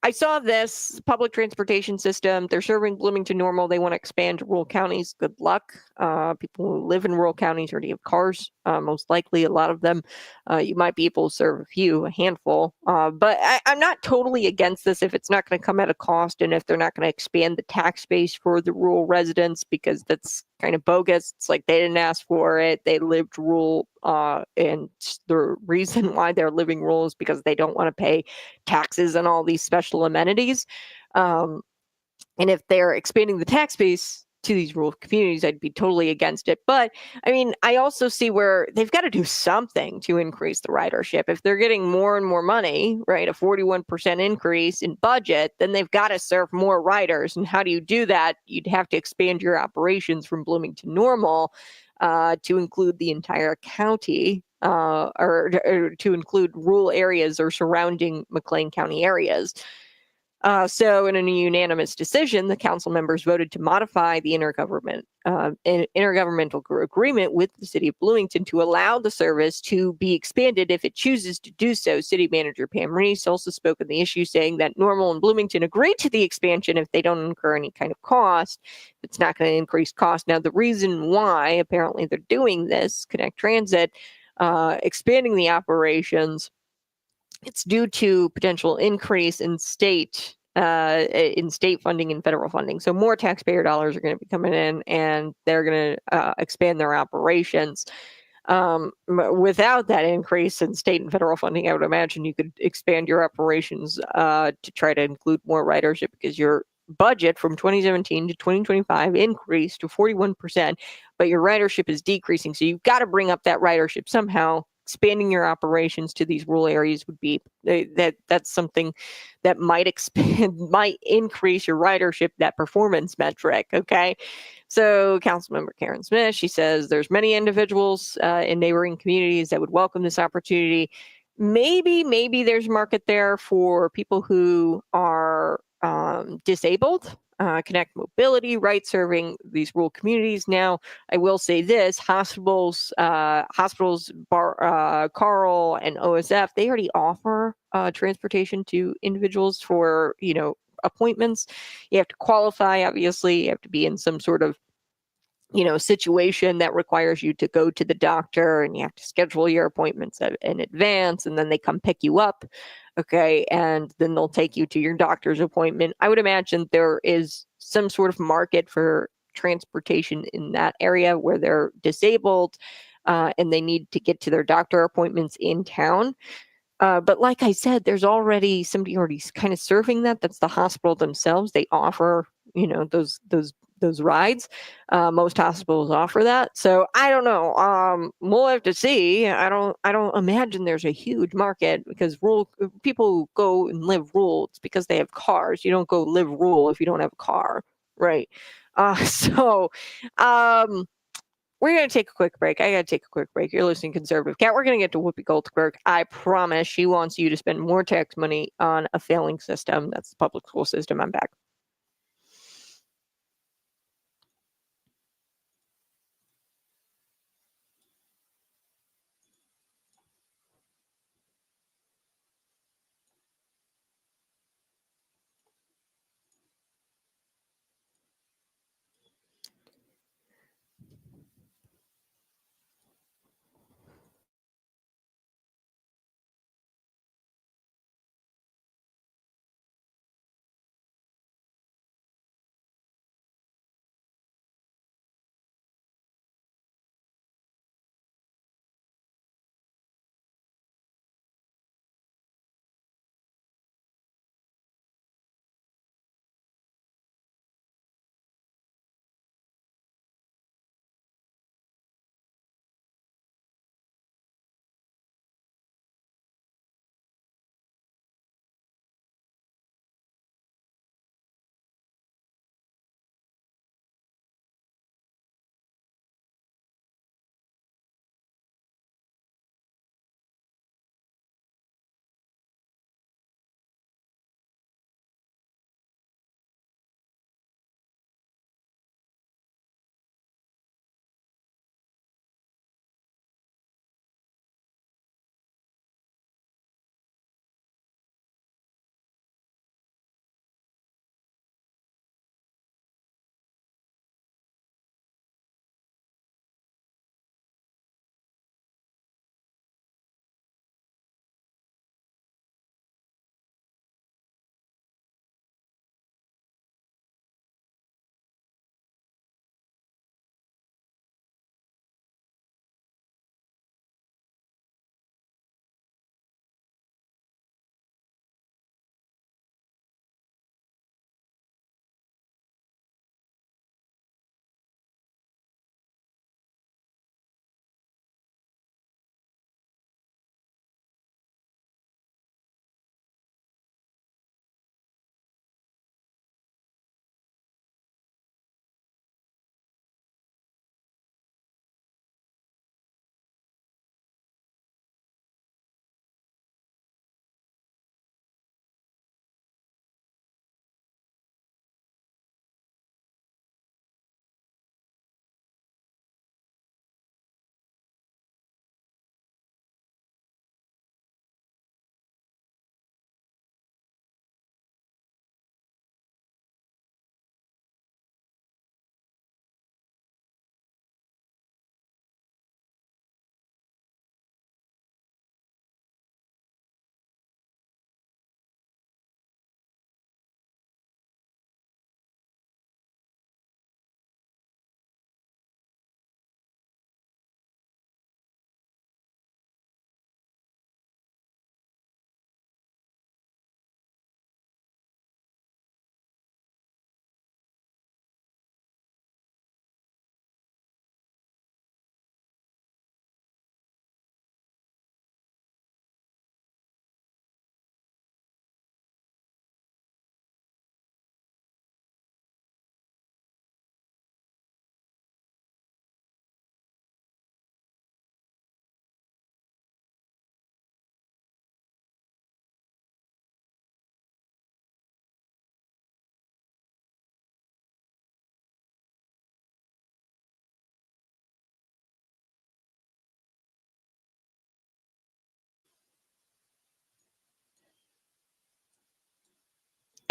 I saw this public transportation system. They're serving Bloomington normal. They want to expand to rural counties. Good luck. People who live in rural counties already have cars. Most likely, a lot of them. You might be able to serve a handful. But I'm not totally against this if it's not going to come at a cost and if they're not going to expand the tax base for the rural residents, because that's kind of bogus. It's like they didn't ask for it. They lived rural. And the reason why they're living rural is because they don't want to pay taxes and all these special amenities. And if they're expanding the tax base to these rural communities, I'd be totally against it. But I mean, I also see where they've got to do something to increase the ridership. If they're getting more and more money, right, a 41% increase in budget, then they've got to serve more riders. And how do you do that? You'd have to expand your operations from Bloomington normal to include the entire county, or to include rural areas or surrounding McLean County areas. So in a unanimous decision, the council members voted to modify the intergovernmental agreement with the city of Bloomington to allow the service to be expanded if it chooses to do so. City manager Pam Reese also spoke on the issue, saying that Normal and Bloomington agreed to the expansion if they don't incur any kind of cost. It's not going to increase cost. Now, the reason why apparently they're doing this, Connect Transit, expanding the operations, it's due to potential increase in state funding and federal funding. So more taxpayer dollars are going to be coming in, and they're going to expand their operations. Without that increase in state and federal funding, I would imagine you could expand your operations to try to include more ridership, because your budget from 2017 to 2025 increased to 41%, but your ridership is decreasing. So you've got to bring up that ridership somehow. Expanding your operations to these rural areas would be that's something that might might increase your ridership, that performance metric. Okay. So Councilmember Karen Smith, she says there's many individuals in neighboring communities that would welcome this opportunity. Maybe there's market there for people who are disabled. Connect Mobility, right, serving these rural communities. Now, I will say this: hospitals, Carl and OSF, they already offer transportation to individuals for appointments. You have to qualify, obviously. You have to be in some sort of situation that requires you to go to the doctor, and you have to schedule your appointments in advance, and then they come pick you up. Okay. And then they'll take you to your doctor's appointment. I would imagine there is some sort of market for transportation in that area where they're disabled and they need to get to their doctor appointments in town. But like I said, there's already somebody already kind of serving that. That's the hospital themselves. They offer, those rides. Most hospitals offer that. So I don't know. We'll have to see. I don't imagine there's a huge market, because rural people who go and live rural, it's because they have cars. You don't go live rural if you don't have a car, right? So we're going to take a quick break. I got to take a quick break. You're listening to Conservative Cat. We're going to get to Whoopi Goldberg. I promise she wants you to spend more tax money on a failing system. That's the public school system. I'm back.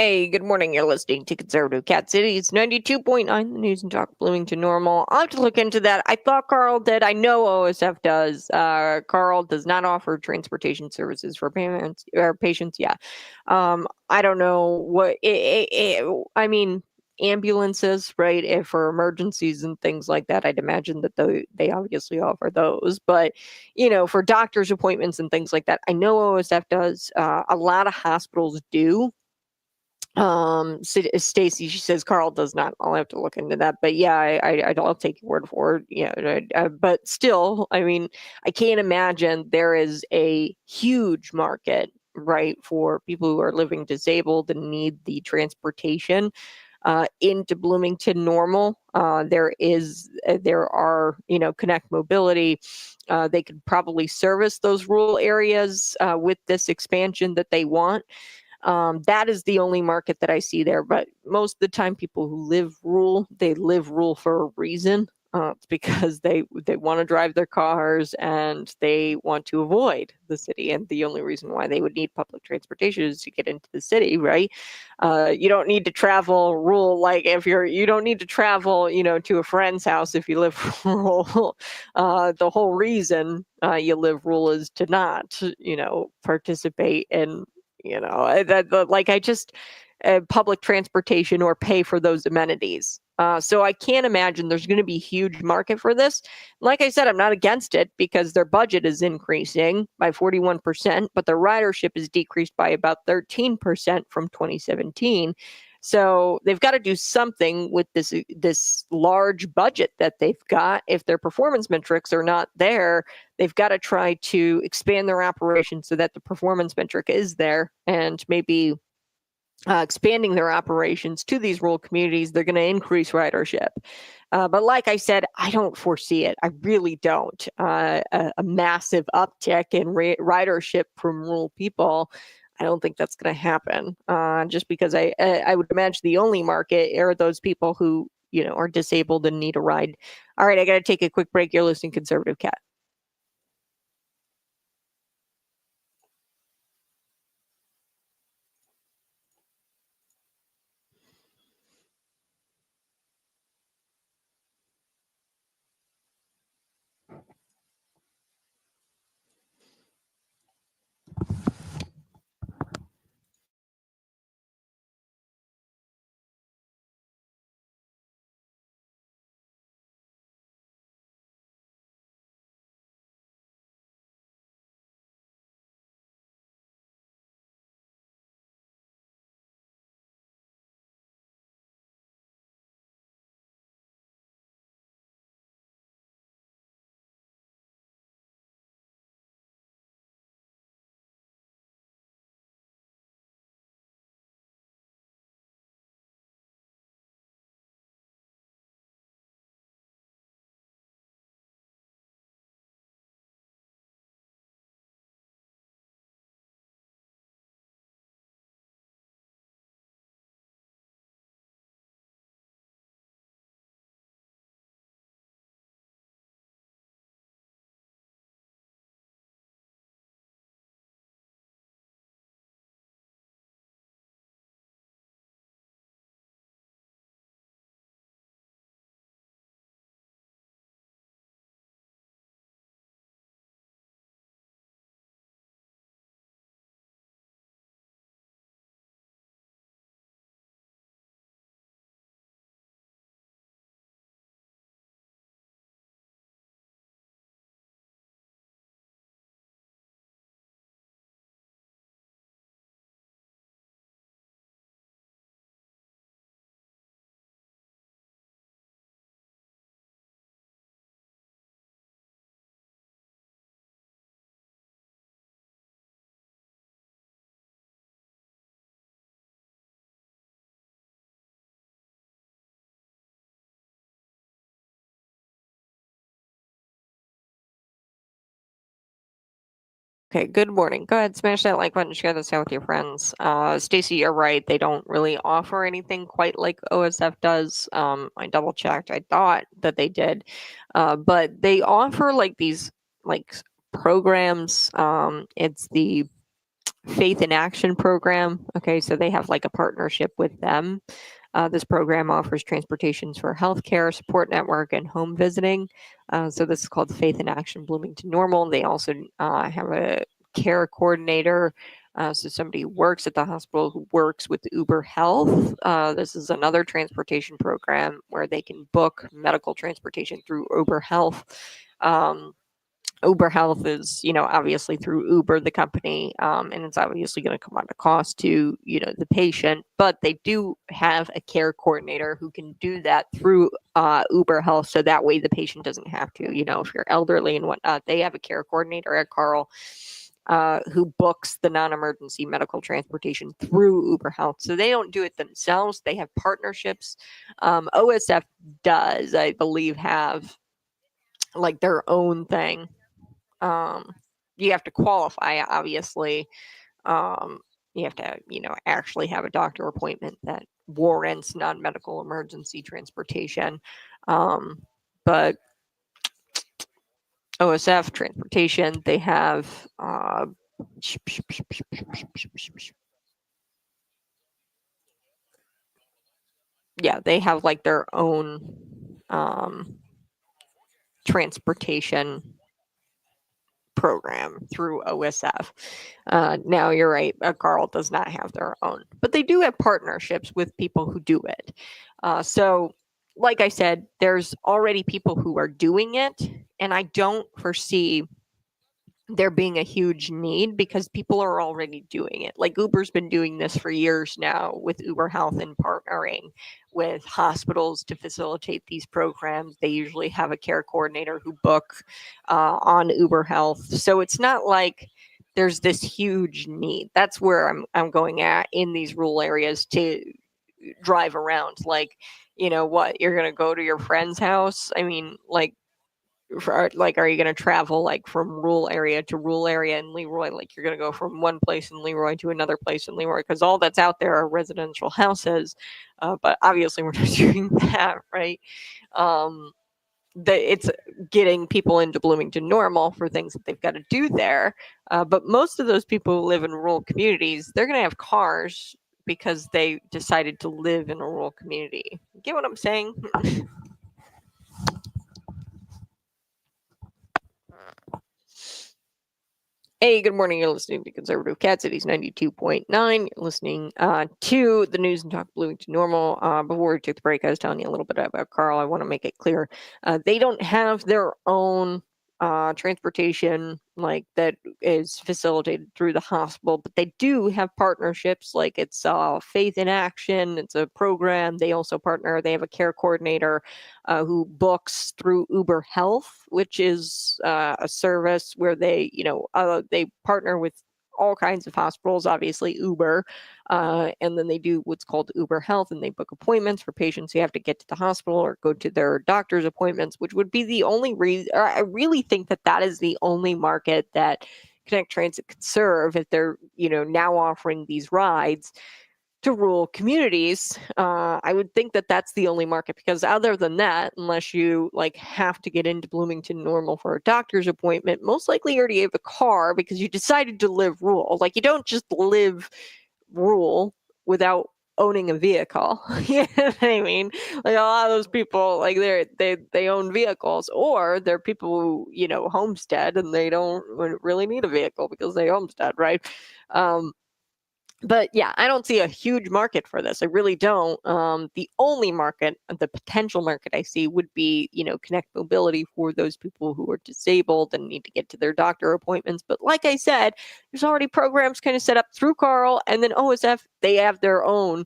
Hey, good morning. You're listening to Conservative Cat Cities 92.9, the news and talk Bloomington Normal. I'll have to look into that. I thought Carl did. I know OSF does. Carl does not offer transportation services for payments or patients. Yeah. I don't know what I mean, ambulances, right? If for emergencies and things like that, I'd imagine that they obviously offer those. But, for doctor's appointments and things like that, I know OSF does. A lot of hospitals do. Stacy, she says Carl does not. I'll have to look into that, but yeah, I'll take your word for it. Yeah, but still, I mean, I can't imagine there is a huge market, right, for people who are living disabled and need the transportation into Bloomington Normal. There are, Connect Mobility. They could probably service those rural areas with this expansion that they want. That is the only market that I see there. But most of the time, people who live rural, they live rural for a reason. It's because they want to drive their cars and they want to avoid the city. And the only reason why they would need public transportation is to get into the city, right? You don't need to travel rural, like if you don't need to travel, to a friend's house if you live rural. The whole reason you live rural is to not, participate in like I just public transportation or pay for those amenities. So I can't imagine there's going to be a huge market for this. Like I said, I'm not against it because their budget is increasing by 41%, but their ridership is decreased by about 13% from 2017. So they've got to do something with this large budget that they've got. If their performance metrics are not there, they've got to try to expand their operation so that the performance metric is there, and maybe expanding their operations to these rural communities, they're going to increase ridership. But like I said, I don't foresee it. I really don't. A massive uptick in ridership from rural people. I don't think that's going to happen. Just because I would imagine the only market are those people who are disabled and need a ride. All right, I got to take a quick break. You're listening to Conservative Cat. Okay, good morning. Go ahead, smash that like button, share this out with your friends. Stacy, you're right. They don't really offer anything quite like OSF does. I double checked. I thought that they did. But they offer like these like programs. It's the Faith in Action program. Okay, so they have like a partnership with them. This program offers transportations for healthcare, support network, and home visiting. So this is called Faith in Action Bloomington Normal. They also have a care coordinator. So somebody who works at the hospital who works with Uber Health. This is another transportation program where they can book medical transportation through Uber Health. Uber Health is, obviously through Uber, the company, and it's obviously going to come at a cost to, the patient. But they do have a care coordinator who can do that through Uber Health, so that way the patient doesn't have to. If you're elderly and whatnot, they have a care coordinator at Carl. Who books the non-emergency medical transportation through Uber Health. So they don't do it themselves. They have partnerships. OSF does, I believe, have like their own thing. You have to qualify, obviously. You have to, actually have a doctor appointment that warrants non-medical emergency transportation. But OSF transportation, they have yeah, they have like their own transportation program through OSF. Now you're right, Carl does not have their own, but they do have partnerships with people who do it. So, like I said, there's already people who are doing it, and I don't foresee there being a huge need because people are already doing it. Like Uber's been doing this for years now with Uber Health and partnering with hospitals to facilitate these programs. They usually have a care coordinator who book on Uber Health. So it's not like there's this huge need. That's where I'm going at in these rural areas to drive around. Like, what, you're going to go to your friend's house? I mean, like, are you going to travel like from rural area to rural area in Leroy? Like you're going to go from one place in Leroy to another place in Leroy because all that's out there are residential houses. But obviously we're not doing that, right? It's getting people into Bloomington Normal for things that they've got to do there. But most of those people who live in rural communities, they're going to have cars because they decided to live in a rural community. Get what I'm saying? Hey, good morning. You're listening to Conservative Cat Cities 92.9. You're listening to the News and Talk Bloomington Normal. Before we took the break, I was telling you a little bit about Carl. I want to make it clear. They don't have their own transportation like that is facilitated through the hospital, but they do have partnerships. Like it's Faith in Action. It's a program. They also partner. They have a care coordinator who books through Uber Health, which is a service where they partner with all kinds of hospitals, obviously Uber, and then they do what's called Uber Health, and they book appointments for patients who have to get to the hospital or go to their doctor's appointments, which would be the only reason. I really think that is the only market that Connect Transit could serve if they're now offering these rides to rural communities. I would think that that's the only market because other than that, unless you like have to get into Bloomington Normal for a doctor's appointment, most likely you already have a car because you decided to live rural. Like you don't just live rural without owning a vehicle. You know what I mean? Like a lot of those people, like they own vehicles, or they're people who homestead and they don't really need a vehicle because they homestead, right? But yeah, I don't see a huge market for this. I really don't. The only market, the potential market I see would be, Connect Mobility for those people who are disabled and need to get to their doctor appointments. But like I said, there's already programs kind of set up through Carl, and then OSF, they have their own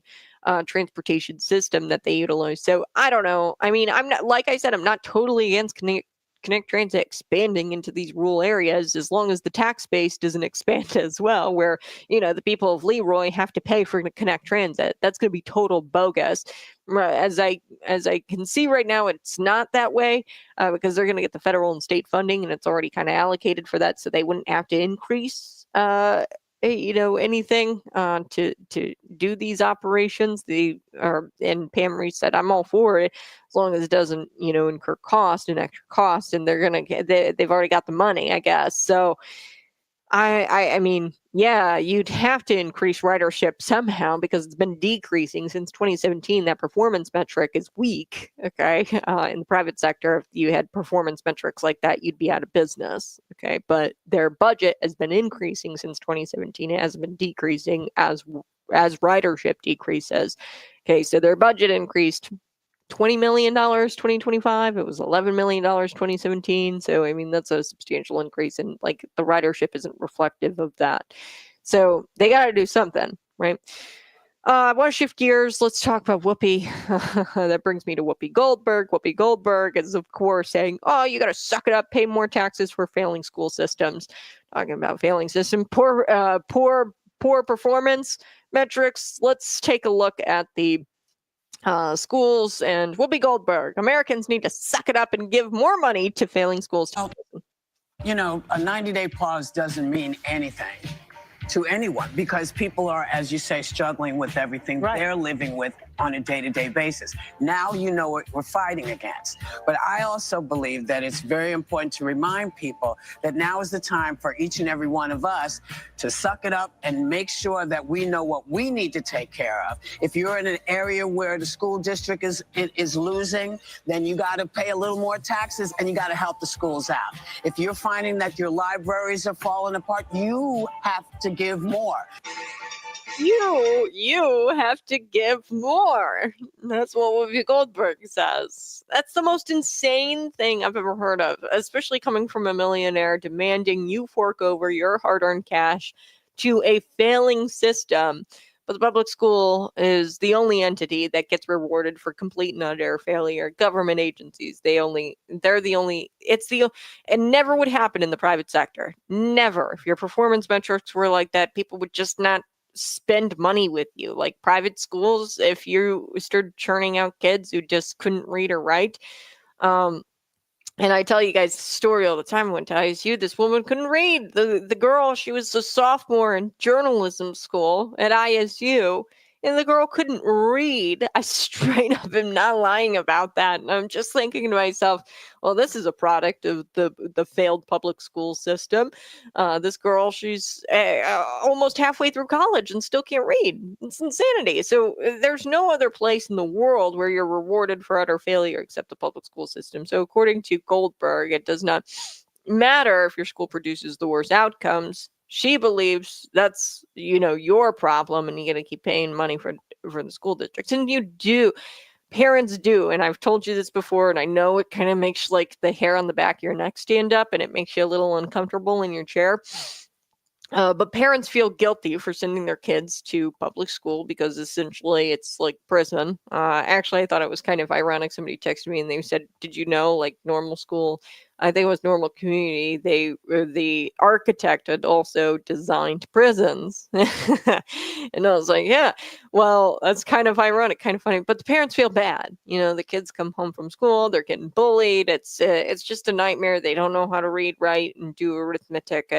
transportation system that they utilize. So I don't know. I mean, I'm not, like I said, I'm not totally against Connect Transit expanding into these rural areas as long as the tax base doesn't expand as well, where the people of Leroy have to pay for Connect Transit. That's going to be total bogus. As I can see right now, it's not that way because they're going to get the federal and state funding, and it's already kind of allocated for that, so they wouldn't have to increase anything to do these operations. And Pam Reese said, I'm all for it as long as it doesn't incur extra cost, and they've already got the money, I guess. So I mean, Yeah, you'd have to increase ridership somehow because it's been decreasing since 2017. That performance metric is weak. Okay. In the private sector, if you had performance metrics like that, you'd be out of business. Okay. But their budget has been increasing since 2017. It has been decreasing as ridership decreases. Okay. So their budget increased $20 million 2025. It was $11 million 2017. So, I mean, that's a substantial increase, and like the ridership isn't reflective of that. So they got to do something, right? I want to shift gears. Let's talk about Whoopi. That brings me to Whoopi Goldberg. Whoopi Goldberg is, of course, saying, "Oh, you got to suck it up, pay more taxes for failing school systems." Talking about failing system, poor performance metrics. Let's take a look at the schools and Whoopi Goldberg. Americans need to suck it up and give more money to failing schools. You know, a 90-day pause doesn't mean anything to anyone because people are, as you say, struggling with everything they're living with on a day-to-day basis. Now you know what we're fighting against. But I also believe that it's very important to remind people that now is the time for each and every one of us to suck it up and make sure that we know what we need to take care of. If you're in an area where the school district is losing, then you got to pay a little more taxes and you got to help the schools out. If you're finding that your libraries are falling apart, you have to give more. You have to give more. That's what Whoopi Goldberg says. That's the most insane thing I've ever heard of, especially coming from a millionaire demanding you fork over your hard-earned cash to a failing system. But the public school is the only entity that gets rewarded for complete and utter failure. Government agencies, it never would happen in the private sector. Never. If your performance metrics were like that, people would just not spend money with you. Like private schools, if you started churning out kids who just couldn't read or write, and I tell you guys the story all the time. I went to ISU. This woman couldn't read. The girl, she was a sophomore in journalism school at ISU, and the girl couldn't read. I straight up am not lying about that. And I'm just thinking to myself, well, this is a product of the failed public school system. This girl, she's almost halfway through college and still can't read. It's insanity. So there's no other place in the world where you're rewarded for utter failure except the public school system. So according to Goldberg, it does not matter if your school produces the worst outcomes. She believes that's, your problem, and you got to keep paying money for the school districts. And you do. Parents do, and I've told you this before, and I know it kind of makes like the hair on the back of your neck stand up, and it makes you a little uncomfortable in your chair. But parents feel guilty for sending their kids to public school because essentially it's like prison. Actually, I thought it was kind of ironic. Somebody texted me and they said, "Did you know, like normal school? I think it was normal community. The architect had also designed prisons." And I was like, "Yeah, well, that's kind of ironic, kind of funny." But the parents feel bad. The kids come home from school, they're getting bullied. It's just a nightmare. They don't know how to read, write, and do arithmetic,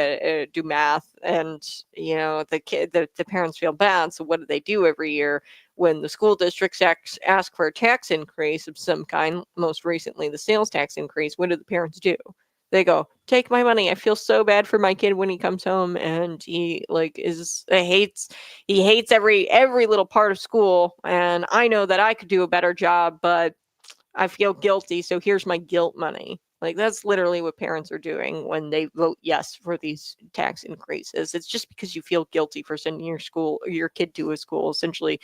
do math, and the parents feel bad. So what do they do every year? When the school districts ask for a tax increase of some kind, most recently the sales tax increase, what do the parents do? They go, "Take my money. I feel so bad for my kid when he comes home, and he hates every little part of school, and I know that I could do a better job, but I feel guilty, so here's my guilt money." Like, that's literally what parents are doing when they vote yes for these tax increases. It's just because you feel guilty for sending your kid to a school, essentially,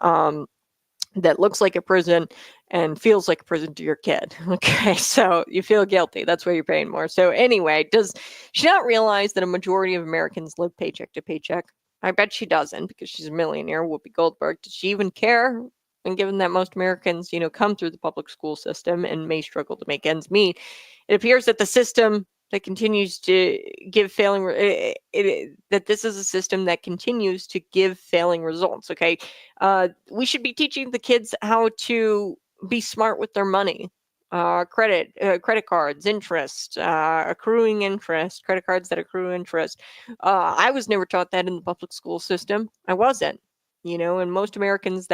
that looks like a prison and feels like a prison to your kid. Okay, so you feel guilty. That's why you're paying more. So anyway, does she not realize that a majority of Americans live paycheck to paycheck? I bet she doesn't, because she's a millionaire, Whoopi Goldberg. Does she even care? And given that most Americans, come through the public school system and may struggle to make ends meet, it appears that the system that continues to give that this is a system that continues to give failing results. Okay, we should be teaching the kids how to be smart with their money. Credit cards, interest, accruing interest, credit cards that accrue interest. I was never taught that in the public school system. I wasn't, and most Americans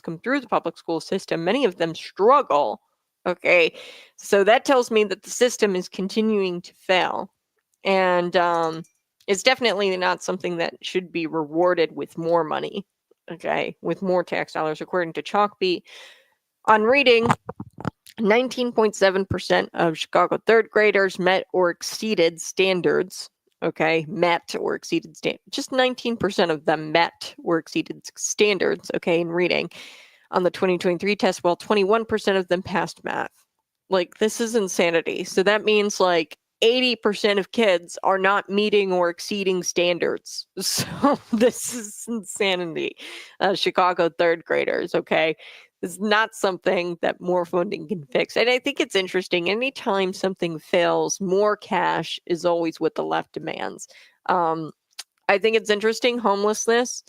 come through the public school system. Many of them struggle. Okay, so that tells me that the system is continuing to fail. And It's definitely not something that should be rewarded with more money, okay, with more tax dollars. According to Chalkbeat, on reading, 19.7% of Chicago third graders met or exceeded standards. Okay, met or exceeded standards. Just 19% of them met or exceeded standards, okay, in reading on the 2023 test, while 21% of them passed math. Like, this is insanity. So that means like 80% of kids are not meeting or exceeding standards. So this is insanity. Chicago third graders, okay? It's not something that more funding can fix. And I think it's interesting. Anytime something fails, more cash is always what the left demands. I think it's interesting. Homelessness,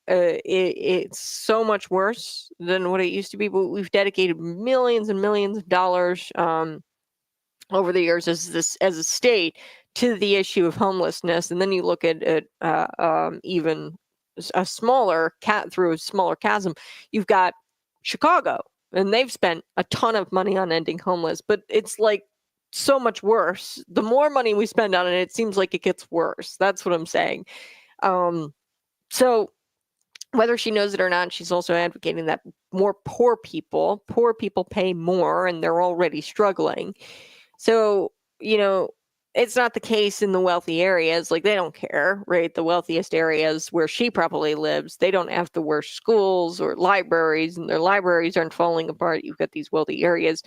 it's so much worse than what it used to be, but we've dedicated millions and millions of dollars over the years as a state to the issue of homelessness. And then you look at it even a smaller through a smaller chasm. You've got Chicago, and they've spent a ton of money on ending homeless, but it's like so much worse. The more money we spend on it, it seems like it gets worse. That's what I'm saying. So whether she knows it or not, she's also advocating that more poor people pay more, and they're already struggling. So, it's not the case in the wealthy areas. Like, they don't care, right? The wealthiest areas where she probably lives, they don't have the worst schools or libraries, and their libraries aren't falling apart. You've got these wealthy areas,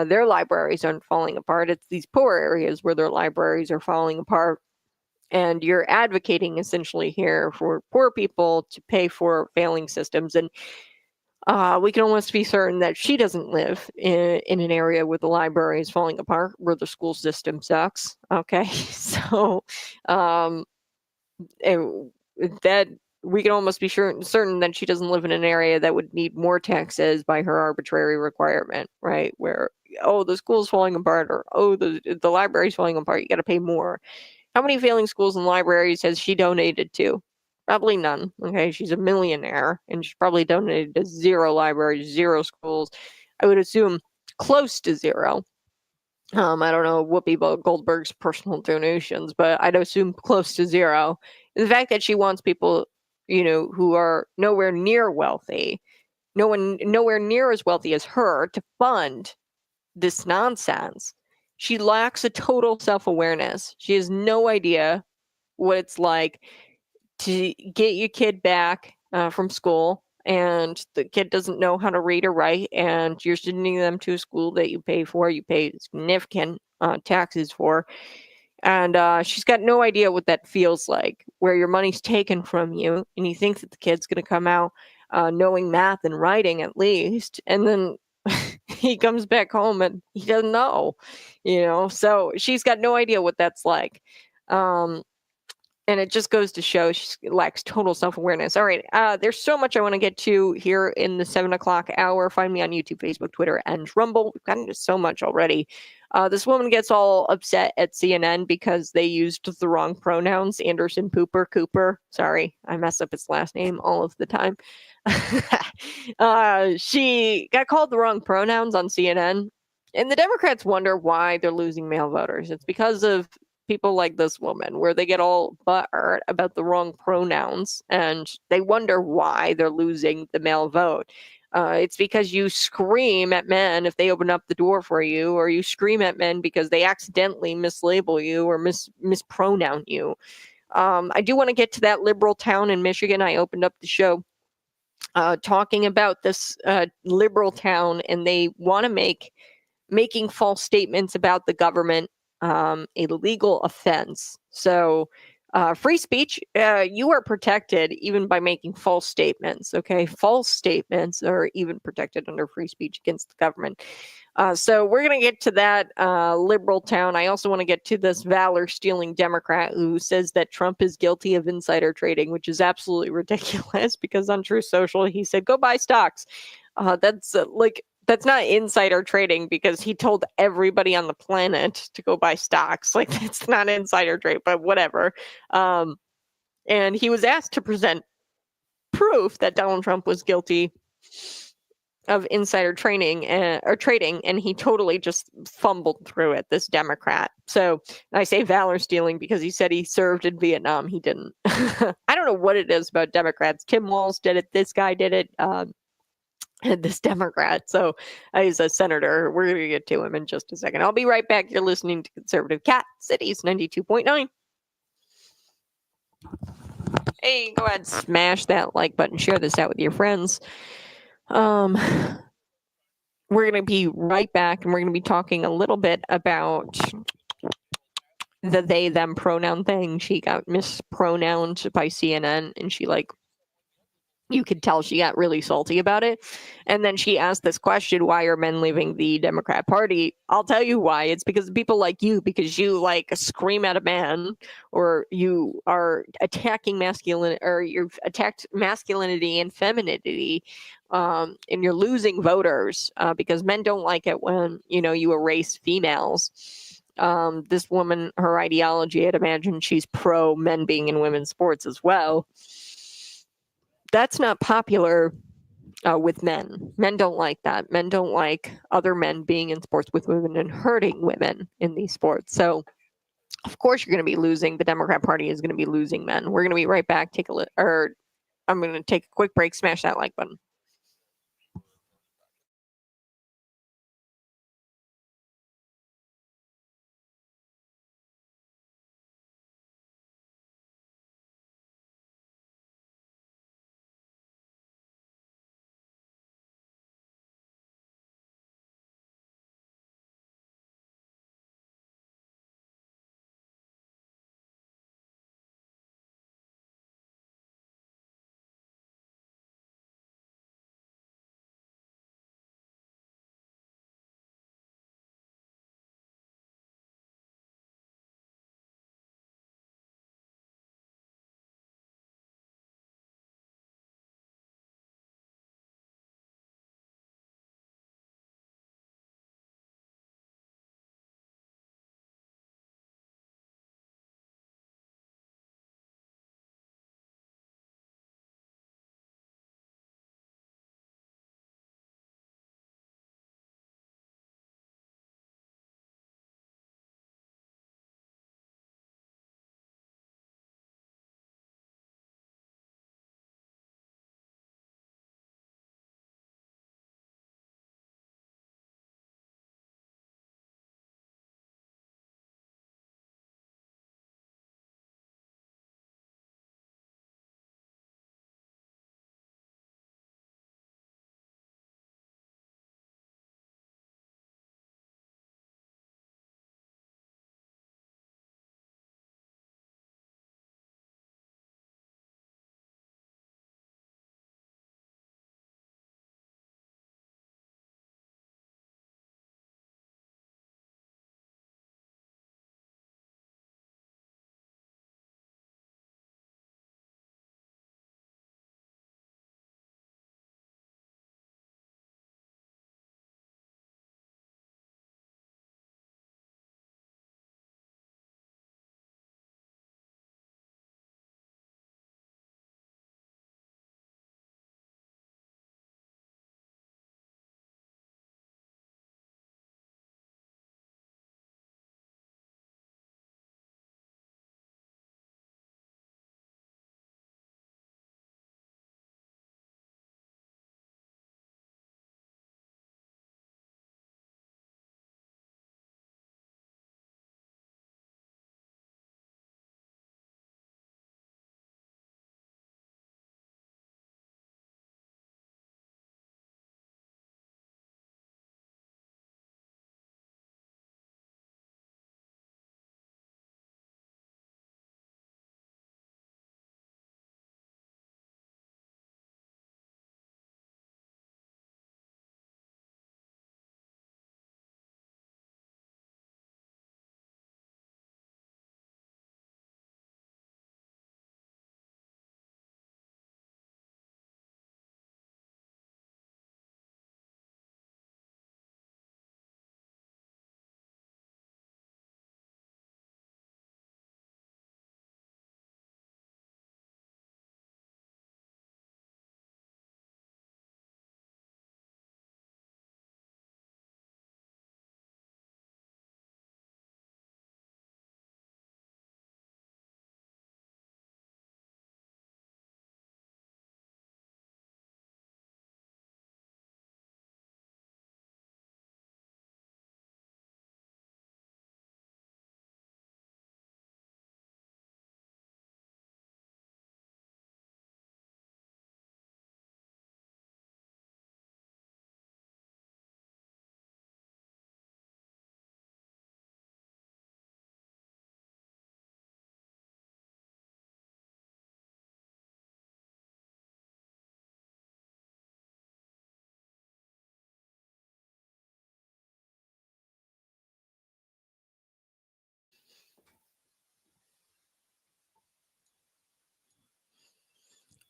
their libraries aren't falling apart. It's these poor areas where their libraries are falling apart. And you're advocating essentially here for poor people to pay for failing systems. And we can almost be certain that she doesn't live in an area where the library is falling apart, where the school system sucks. Okay, so that we can almost be certain that she doesn't live in an area that would need more taxes by her arbitrary requirement, right? Where, oh, the school's falling apart, or oh, the library's falling apart, you got to pay more. How many failing schools and libraries has she donated to? Probably none. Okay, she's a millionaire, and she's probably donated to 0 libraries, 0 schools. I would assume close to 0. I don't know Whoopi Goldberg's personal donations, but I'd assume close to 0. And the fact that she wants people, who are nowhere near wealthy, nowhere near as wealthy as her, to fund this nonsense. She lacks a total self-awareness. She has no idea what it's like to get your kid back from school, and the kid doesn't know how to read or write, and you're sending them to a school that you pay for, you pay significant taxes for, and she's got no idea what that feels like, where your money's taken from you, and you think that the kid's going to come out knowing math and writing at least, and then he comes back home and he doesn't know, so she's got no idea what that's like. And it just goes to show she lacks total self-awareness. All right, there's so much I want to get to here in the 7 o'clock hour. Find me on YouTube, Facebook, Twitter, and Rumble. We've gotten to so much already. This woman gets all upset at CNN because they used the wrong pronouns. Anderson Cooper. Sorry, I mess up his last name all of the time. She got called the wrong pronouns on CNN. And the Democrats wonder why they're losing male voters. It's because of people like this woman, where they get all butthurt about the wrong pronouns, and they wonder why they're losing the male vote. It's because you scream at men if they open up the door for you, or you scream at men because they accidentally mislabel you or mispronoun you. I do want to get to that liberal town in Michigan. I opened up the show talking about this liberal town, and they want to making false statements about the government a legal offense. So free speech, you are protected even by making false statements. Okay, false statements are even protected under free speech against the government. So we're going to get to that liberal town. I also want to get to this valor-stealing Democrat who says that Trump is guilty of insider trading, which is absolutely ridiculous, because on Truth Social, he said, go buy stocks. That's not insider trading, because he told everybody on the planet to go buy stocks. Like, that's not insider trade, but whatever. And he was asked to present proof that Donald Trump was guilty of insider training or trading, and he totally just fumbled through it, this Democrat. So I say valor stealing because he said he served in Vietnam. He didn't. I don't know what it is about Democrats. Tim Walz did it. This guy did it. This Democrat. So he's a senator. We're going to get to him in just a second. I'll be right back. You're listening to Conservative Cat Cities 92.9. Hey, go ahead, smash that like button, share this out with your friends. We're going to be right back, and we're going to be talking a little bit about the they them pronoun thing. She got mispronounced by CNN, and she you could tell she got really salty about it. And then she asked this question, why are men leaving the Democrat Party? I'll tell you why. It's because of people like you, because you scream at a man, or you are attacking masculine, or you've attacked masculinity and femininity, and you're losing voters because men don't like it when, you erase females. This woman, her ideology, I'd imagine she's pro men being in women's sports as well. That's not popular with men. Men don't like that. Men don't like other men being in sports with women and hurting women in these sports. So, of course, you're going to be losing. The Democrat Party is going to be losing men. We're going to be right back. I'm going to take a quick break. Smash that like button.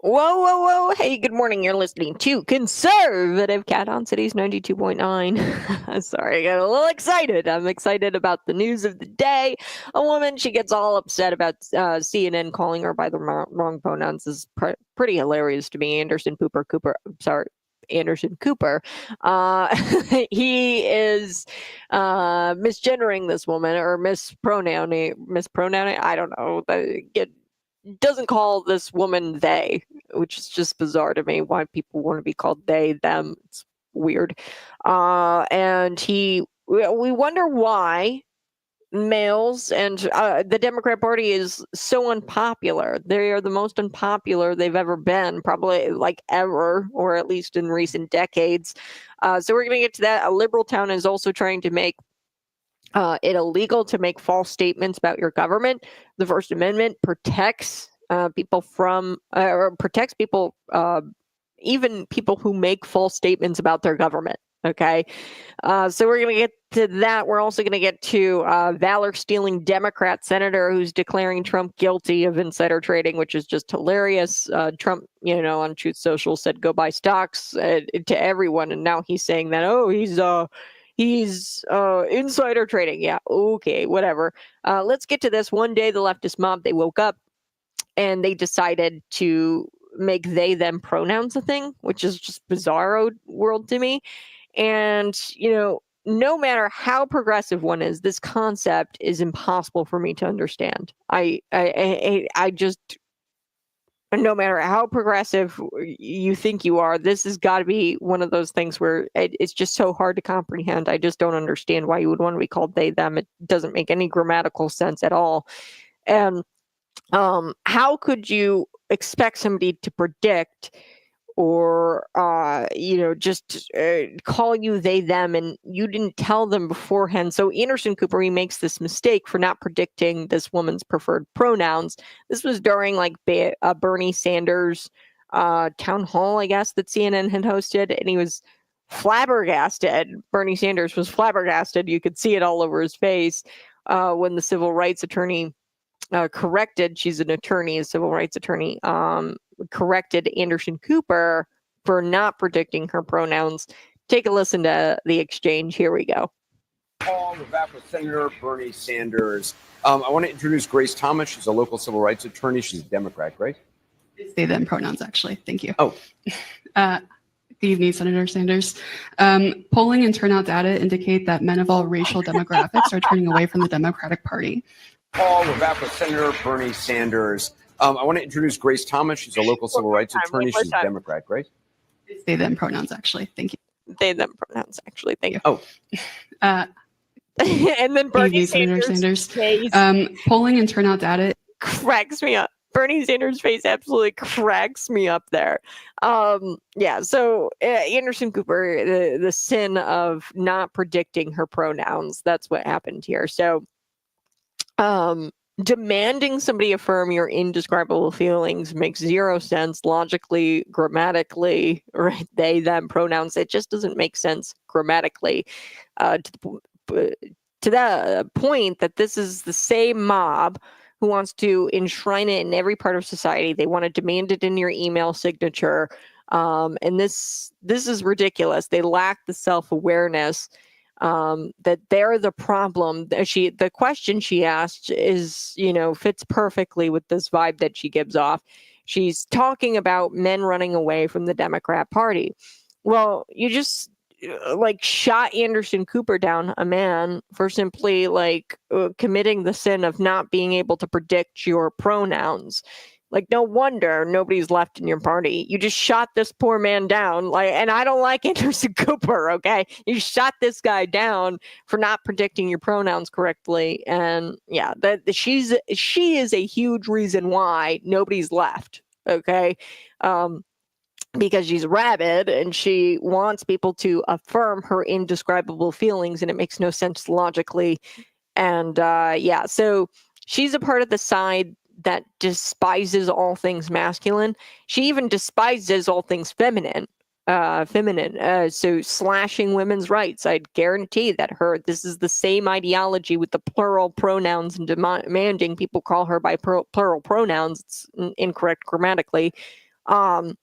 Whoa, whoa, whoa. Hey, good morning. You're listening to Conservative Cat on Cities 92.9. Sorry, I got a little excited. I'm excited about the news of the day. A woman, she gets all upset about CNN calling her by the wrong pronouns. This is pretty hilarious to me. Anderson Cooper. He is misgendering this woman or mispronouncing. I don't know. Doesn't call this woman they, which is just bizarre to me. Why people want to be called they, them. It's weird. And we wonder why males and the Democrat Party is so unpopular. They are the most unpopular they've ever been, probably like ever, or at least in recent decades. So we're going to get to that. A liberal town is also trying to make it illegal to make false statements about your government. The First Amendment protects people from, or protects people, even people who make false statements about their government. Okay. So we're going to get to that. We're also going to get to valor stealing Democrat senator who's declaring Trump guilty of insider trading, which is just hilarious. Trump, on Truth Social said go buy stocks to everyone. And now he's saying that, he's insider trading. Yeah, okay, whatever. Let's get to this. One day, the leftist mob, they woke up and they decided to make they, them pronouns a thing, which is just bizarro world to me. And, no matter how progressive one is, this concept is impossible for me to understand. I just, no matter how progressive you think you are, this has got to be one of those things where it's just so hard to comprehend. I just don't understand why you would want to be called they, them. It doesn't make any grammatical sense at all. And how could you expect somebody to predict or just call you they, them, and you didn't tell them beforehand? So Anderson Cooper, he makes this mistake for not predicting this woman's preferred pronouns. This was during like Bernie Sanders town hall, I guess, that CNN had hosted, and he was flabbergasted. Bernie Sanders was flabbergasted. You could see it all over his face when the civil rights attorney corrected, she's an attorney, a civil rights attorney, corrected Anderson Cooper for not predicting her pronouns. Take a listen to the exchange. Here we go. We're back with Senator Bernie Sanders. I want to introduce Grace Thomas. She's a local civil rights attorney. She's a Democrat. Grace? They, them pronouns, actually. Thank you. Oh. Good evening, Senator Sanders. Polling and turnout data indicate that men of all racial demographics are turning away from the Democratic Party. We're back with Senator Bernie Sanders. I want to introduce Grace Thomas. She's a local civil rights attorney. She's a Democrat. Grace? They, them pronouns, actually. Thank you. They, them pronouns, actually. Thank you. Oh. And then Bernie Sanders' face. Polling and turnout data cracks me up. Bernie Sanders' face absolutely cracks me up there. So Anderson Cooper, the sin of not predicting her pronouns, that's what happened here. So demanding somebody affirm your indescribable feelings makes zero sense logically, grammatically, right? They, them pronouns. It just doesn't make sense grammatically to the point that this is the same mob who wants to enshrine it in every part of society. They want to demand it in your email signature. And this is ridiculous. They lack the self-awareness that they're the problem. The question she asked is, fits perfectly with this vibe that she gives off. She's talking about men running away from the Democrat Party. Well, you just shot Anderson Cooper down, a man, for simply committing the sin of not being able to predict your pronouns. No wonder nobody's left in your party. You just shot this poor man down. And I don't like Anderson Cooper, okay? You shot this guy down for not predicting your pronouns correctly. And yeah, she is a huge reason why nobody's left, okay? Because she's rabid and she wants people to affirm her indescribable feelings, and it makes no sense logically. And so she's a part of the side that despises all things masculine. She even despises all things feminine. So slashing women's rights, I'd guarantee that this is the same ideology with the plural pronouns and demanding people call her by plural pronouns. It's incorrect grammatically. Um,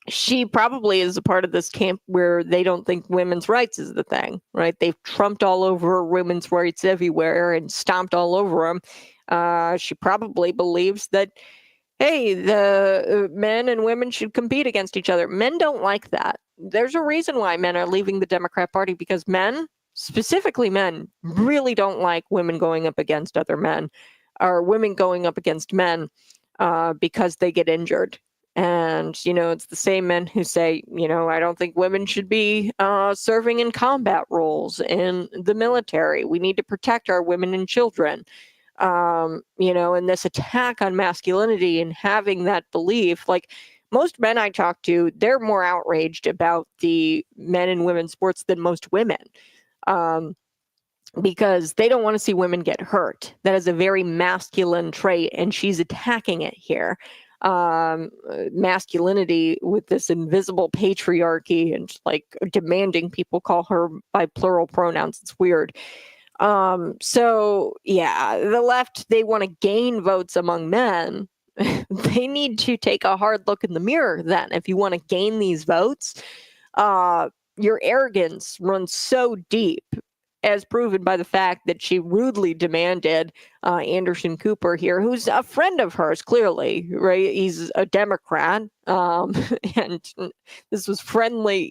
she probably is a part of this camp where they don't think women's rights is the thing, right? They've trumped all over women's rights everywhere and stomped all over them. She probably believes that, hey, the men and women should compete against each other. Men don't like that. There's a reason why men are leaving the Democrat Party, because men, specifically men, really don't like women going up against other men, or women going up against men, because they get injured. And, it's the same men who say, I don't think women should be serving in combat roles in the military. We need to protect our women and children. And this attack on masculinity and having that belief, like most men I talk to, they're more outraged about the men and women's sports than most women. Because they don't want to see women get hurt. That is a very masculine trait, and she's attacking it here. Masculinity with this invisible patriarchy and like demanding people call her by plural pronouns. It's weird. So yeah, the left, they want to gain votes among men. They need to take a hard look in the mirror then. If you want to gain these votes, your arrogance runs so deep, as proven by the fact that she rudely demanded Anderson Cooper here, who's a friend of hers, clearly, right? He's a Democrat, and this was friendly.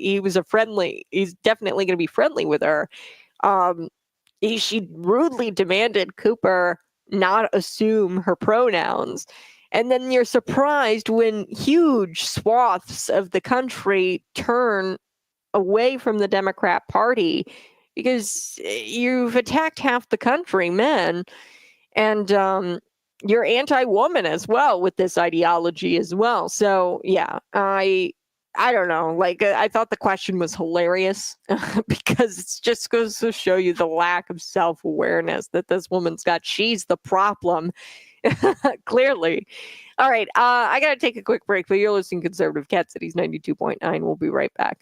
He's definitely going to be friendly with her. She rudely demanded Cooper not assume her pronouns. And then you're surprised when huge swaths of the country turn away from the Democrat Party, because you've attacked half the country, men, and you're anti-woman as well with this ideology as well. So yeah, I don't know. Like, I thought the question was hilarious because it just goes to show you the lack of self-awareness that this woman's got. She's the problem, clearly. All right, I got to take a quick break, but you're listening to Conservative Cat Cities 92.9. We'll be right back.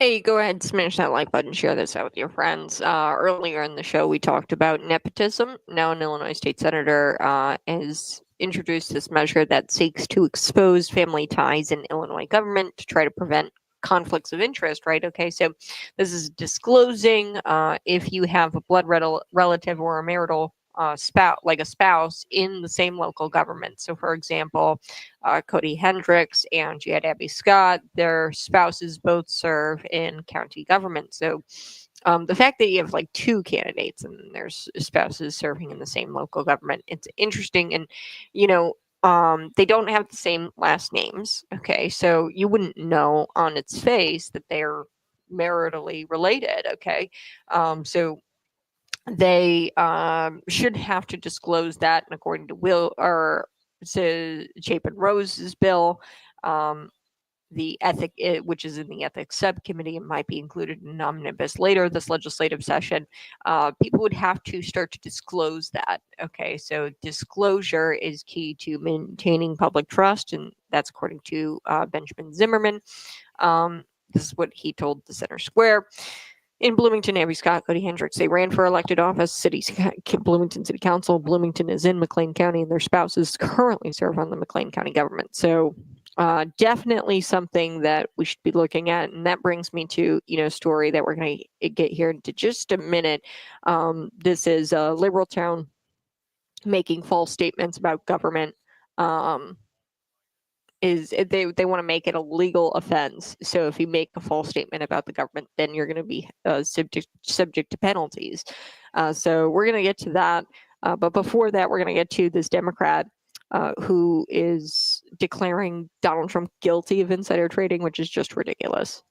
Hey, go ahead, smash that like button, share this out with your friends. Earlier in the show, we talked about nepotism. Now, an Illinois state senator has introduced this measure that seeks to expose family ties in Illinois government to try to prevent conflicts of interest, right? Okay, so this is disclosing if you have a blood relative or a marital spouse, like a spouse, in the same local government. So, for example, Cody Hendricks and Jed Abby Scott, their spouses both serve in county government. So the fact that you have like two candidates and their spouses serving in the same local government, it's interesting. And, you know, they don't have the same last names. Okay. So you wouldn't know on its face that they're maritally related. Okay. So they should have to disclose that, and according to Will or to Chapin Rose's bill, the ethic, which is in the ethics subcommittee and might be included in an omnibus later this legislative session, people would have to start to disclose that. Okay, so disclosure is key to maintaining public trust, and that's according to Benjamin Zimmerman. This is what he told the Center Square. In Bloomington, Abby Scott, Cody Hendricks, they ran for elected office. Bloomington City Council. Bloomington is in McLean County, and their spouses currently serve on the McLean County government. So definitely something that we should be looking at. And that brings me to, story that we're going to get here into just a minute. This is a liberal town making false statements about government. They want to make it a legal offense. So if you make a false statement about the government, then you're going to be subject to penalties. So we're going to get to that. But before that, we're going to get to this Democrat who is declaring Donald Trump guilty of insider trading, which is just ridiculous.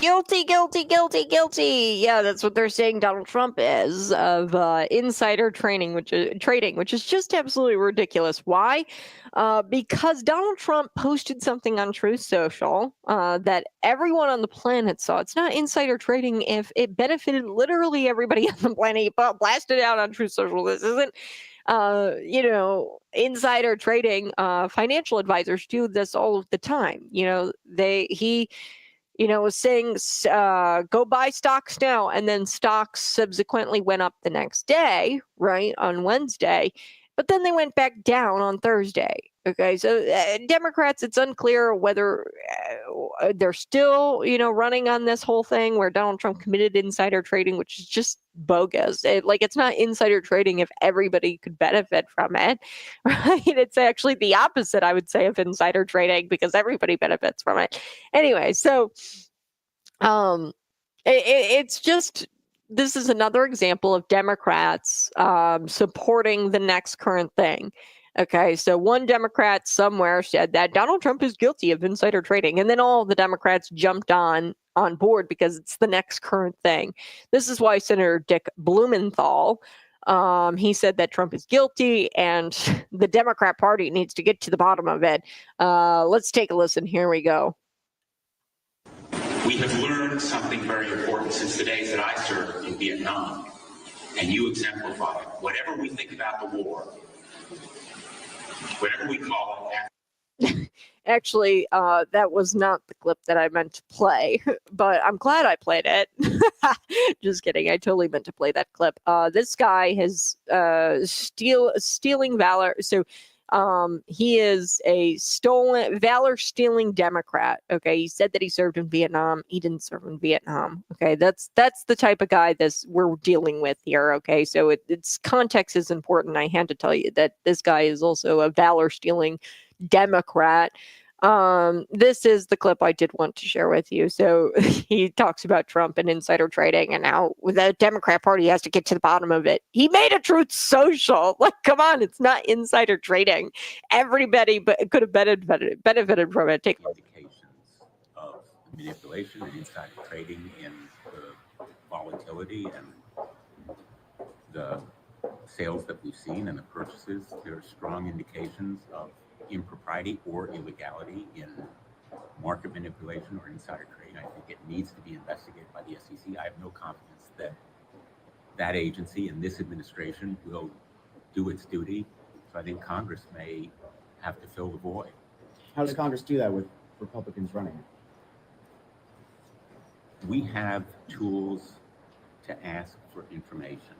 Guilty, guilty, guilty, guilty. Yeah, that's what they're saying Donald Trump is of insider trading, which is just absolutely ridiculous. Why? Because Donald Trump posted something on Truth Social that everyone on the planet saw. It's not insider trading if it benefited literally everybody on the planet. He blasted out on Truth Social. This isn't insider trading. Financial advisors do this all the time. He was saying, go buy stocks now. And then stocks subsequently went up the next day, right, on Wednesday. But then they went back down on Thursday. Okay, so Democrats, it's unclear whether they're still, running on this whole thing where Donald Trump committed insider trading, which is just bogus. It's not insider trading if everybody could benefit from it, right? It's actually the opposite, I would say, of insider trading because everybody benefits from it. Anyway, so it's just, this is another example of Democrats supporting the next current thing. Okay, so one Democrat somewhere said that Donald Trump is guilty of insider trading, and then all the Democrats jumped on board because it's the next current thing. This is why Senator Dick Blumenthal, he said that Trump is guilty, and the Democrat Party needs to get to the bottom of it. Let's take a listen. Here we go. We have learned something very important since the days that I served in Vietnam, and you exemplify it. Whatever we think about the war, whatever we call it. Actually, that was not the clip that I meant to play, but I'm glad I played it. Just kidding. I totally meant to play that clip. This guy has stealing valor. So he is a valor-stealing Democrat. Okay, he said that he served in Vietnam. He didn't serve in Vietnam. Okay, that's the type of guy we're dealing with here. Okay, so its context is important. I had to tell you that this guy is also a valor-stealing Democrat. This is the clip I did want to share with you. So he talks about Trump and insider trading, and how the Democrat Party has to get to the bottom of it. He made a Truth Social. Like, come on, it's not insider trading. Everybody could have benefited from it. Take indications of manipulation and insider trading in the volatility and the sales that we've seen and the purchases, there are strong indications of impropriety or illegality in market manipulation or insider trading. I think it needs to be investigated by the SEC. I have no confidence that that agency and this administration will do its duty. So I think Congress may have to fill the void. How does Congress do that with Republicans running it? We have tools to ask for information.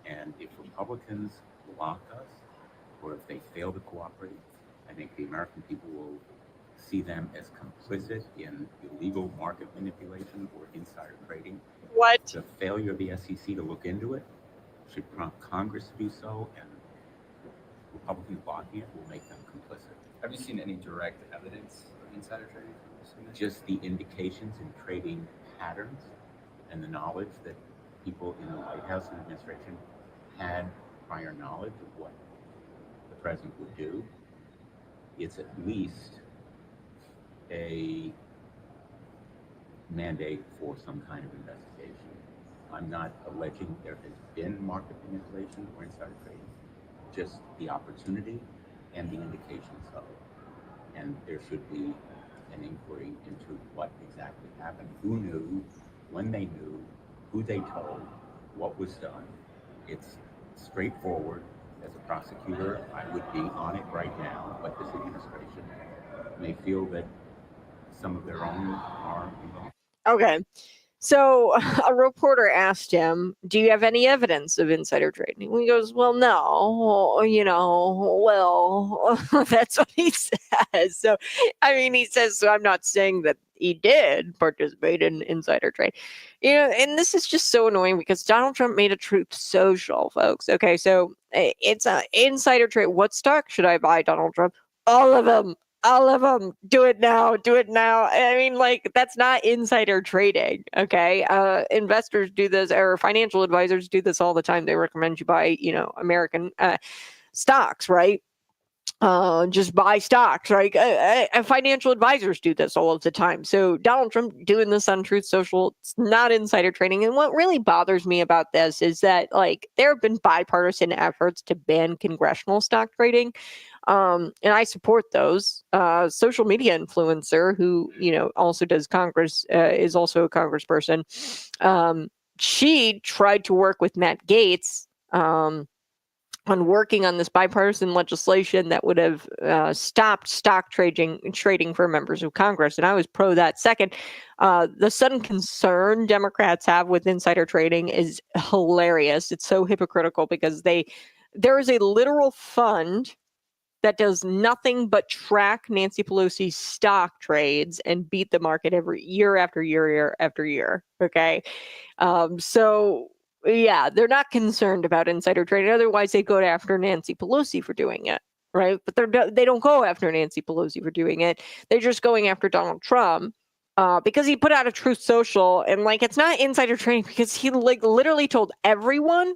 And if Republicans block us, or if they fail to cooperate, I think the American people will see them as complicit in illegal market manipulation or insider trading. What? The failure of the SEC to look into it should prompt Congress to do so, and Republicans blocking it will make them complicit. Have you seen any direct evidence of insider trading from this administration? Just the indications in trading patterns and the knowledge that people in the White House and administration had prior knowledge of what the president would do. It's at least a mandate for some kind of investigation. I'm not alleging there has been market manipulation or insider trading, just the opportunity and the indications of it. And there should be an inquiry into what exactly happened, who knew, when they knew, who they told, what was done. It's straightforward. As a prosecutor, I would be on it right now, but this administration may feel that some of their own are involved. Okay. So a reporter asked him, "Do you have any evidence of insider trading?" He goes, "Well, no, that's what he says." So, I mean, he says, so I'm not saying that he did participate in insider trade. And this is just so annoying because Donald Trump made a Truth Social, folks. Okay, so it's an insider trade. What stock should I buy, Donald Trump? All of them. All of them. Do it now. Do it now. I mean, like, that's not insider trading. Okay. Investors do this, or financial advisors do this all the time. They recommend you buy, American stocks, right? Just buy stocks, right? Financial advisors do this all of the time. So Donald Trump doing this on Truth Social, it's not insider trading. And what really bothers me about this is that, like, there have been bipartisan efforts to ban congressional stock trading. And I support those. Social media influencer who, also does Congress, is also a congressperson. She tried to work with Matt Gaetz, on working on this bipartisan legislation that would have stopped stock trading for members of Congress. And I was pro that. Second, the sudden concern Democrats have with insider trading is hilarious. It's so hypocritical because there is a literal fund that does nothing but track Nancy Pelosi's stock trades and beat the market every year after year after year. Okay. So yeah, they're not concerned about insider trading. Otherwise, they go after Nancy Pelosi for doing it, right? But they don't go after Nancy Pelosi for doing it. They're just going after Donald Trump because he put out a Truth Social, and like, it's not insider trading because he literally told everyone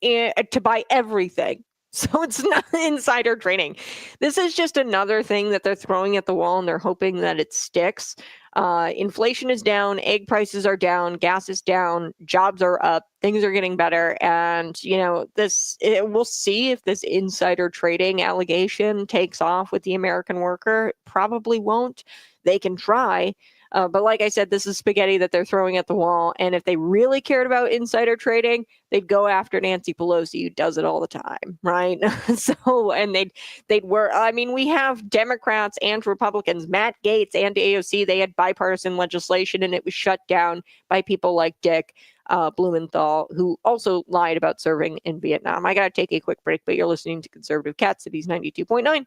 to buy everything. So it's not insider trading. This is just another thing that they're throwing at the wall, and they're hoping that it sticks. Inflation is down, egg prices are down, gas is down, jobs are up, things are getting better. And, we'll see if this insider trading allegation takes off with the American worker. It probably won't. They can try. But like I said, this is spaghetti that they're throwing at the wall. And if they really cared about insider trading, they'd go after Nancy Pelosi, who does it all the time, right? And they'd work. I mean, we have Democrats and Republicans, Matt Gaetz and AOC. They had bipartisan legislation, and it was shut down by people like Dick Blumenthal, who also lied about serving in Vietnam. I got to take a quick break, but you're listening to Conservative Cat Cities 92.9.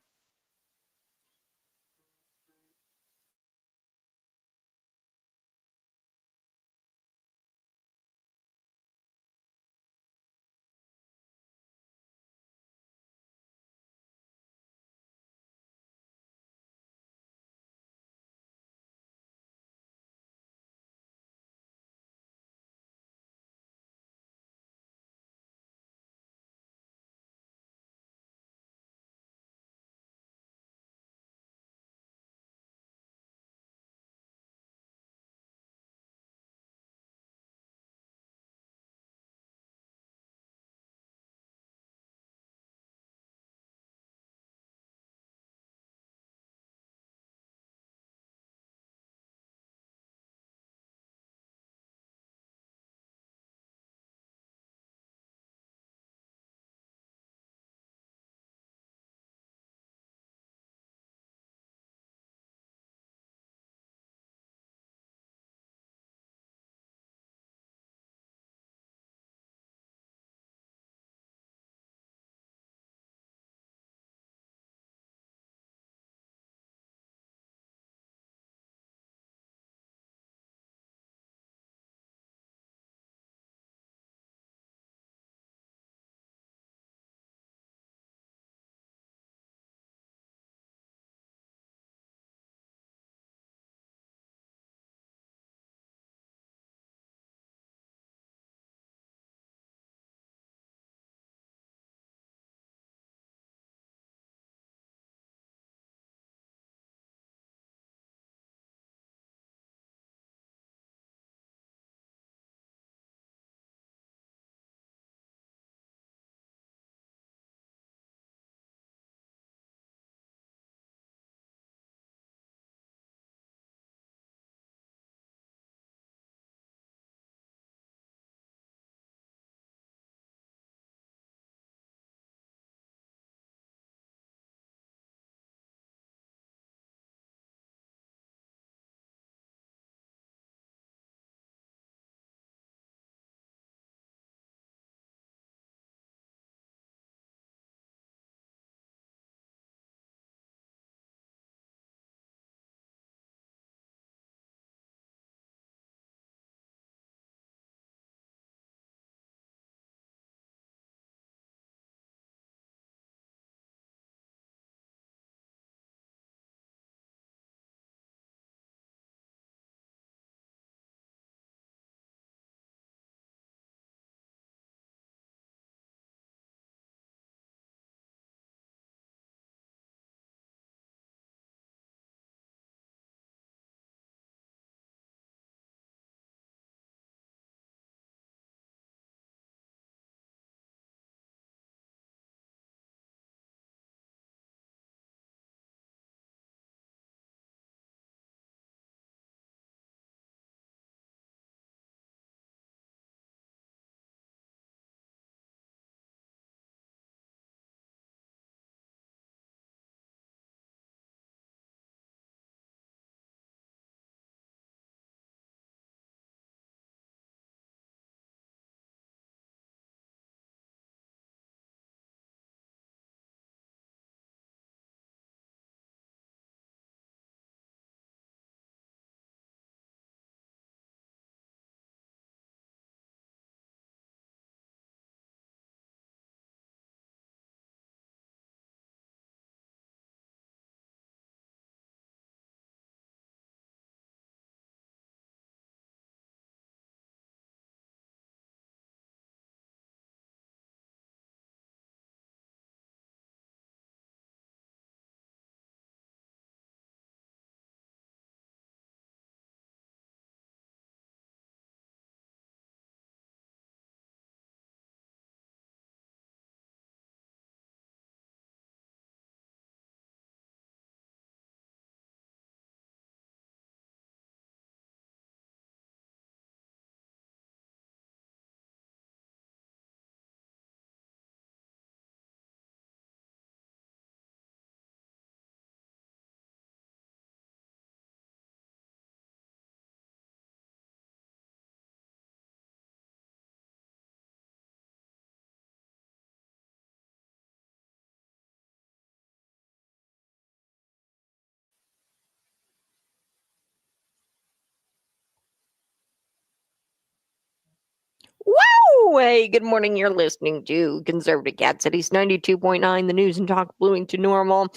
Anyway, good morning. You're listening to Conservative Cat Cities 92.9, the news and talk Bloomington Normal.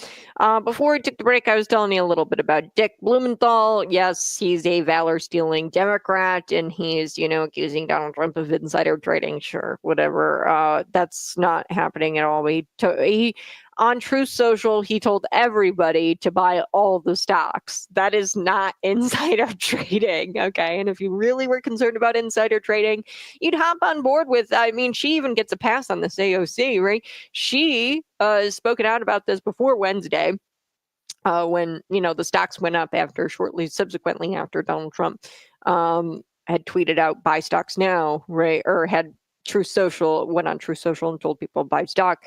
Before we took the break, I was telling you a little bit about Dick Blumenthal. Yes, he's a valor-stealing Democrat, and he's, accusing Donald Trump of insider trading. Sure, whatever. That's not happening at all. He on Truth Social, he told everybody to buy all the stocks. That is not insider trading, okay? And if you really were concerned about insider trading, you'd hop on board with, she even gets a pass on this AOC, right? She has spoken out about this before Wednesday, when, the stocks went up subsequently after Donald Trump had tweeted out buy stocks now, right? Or had went on Truth Social and told people buy stock.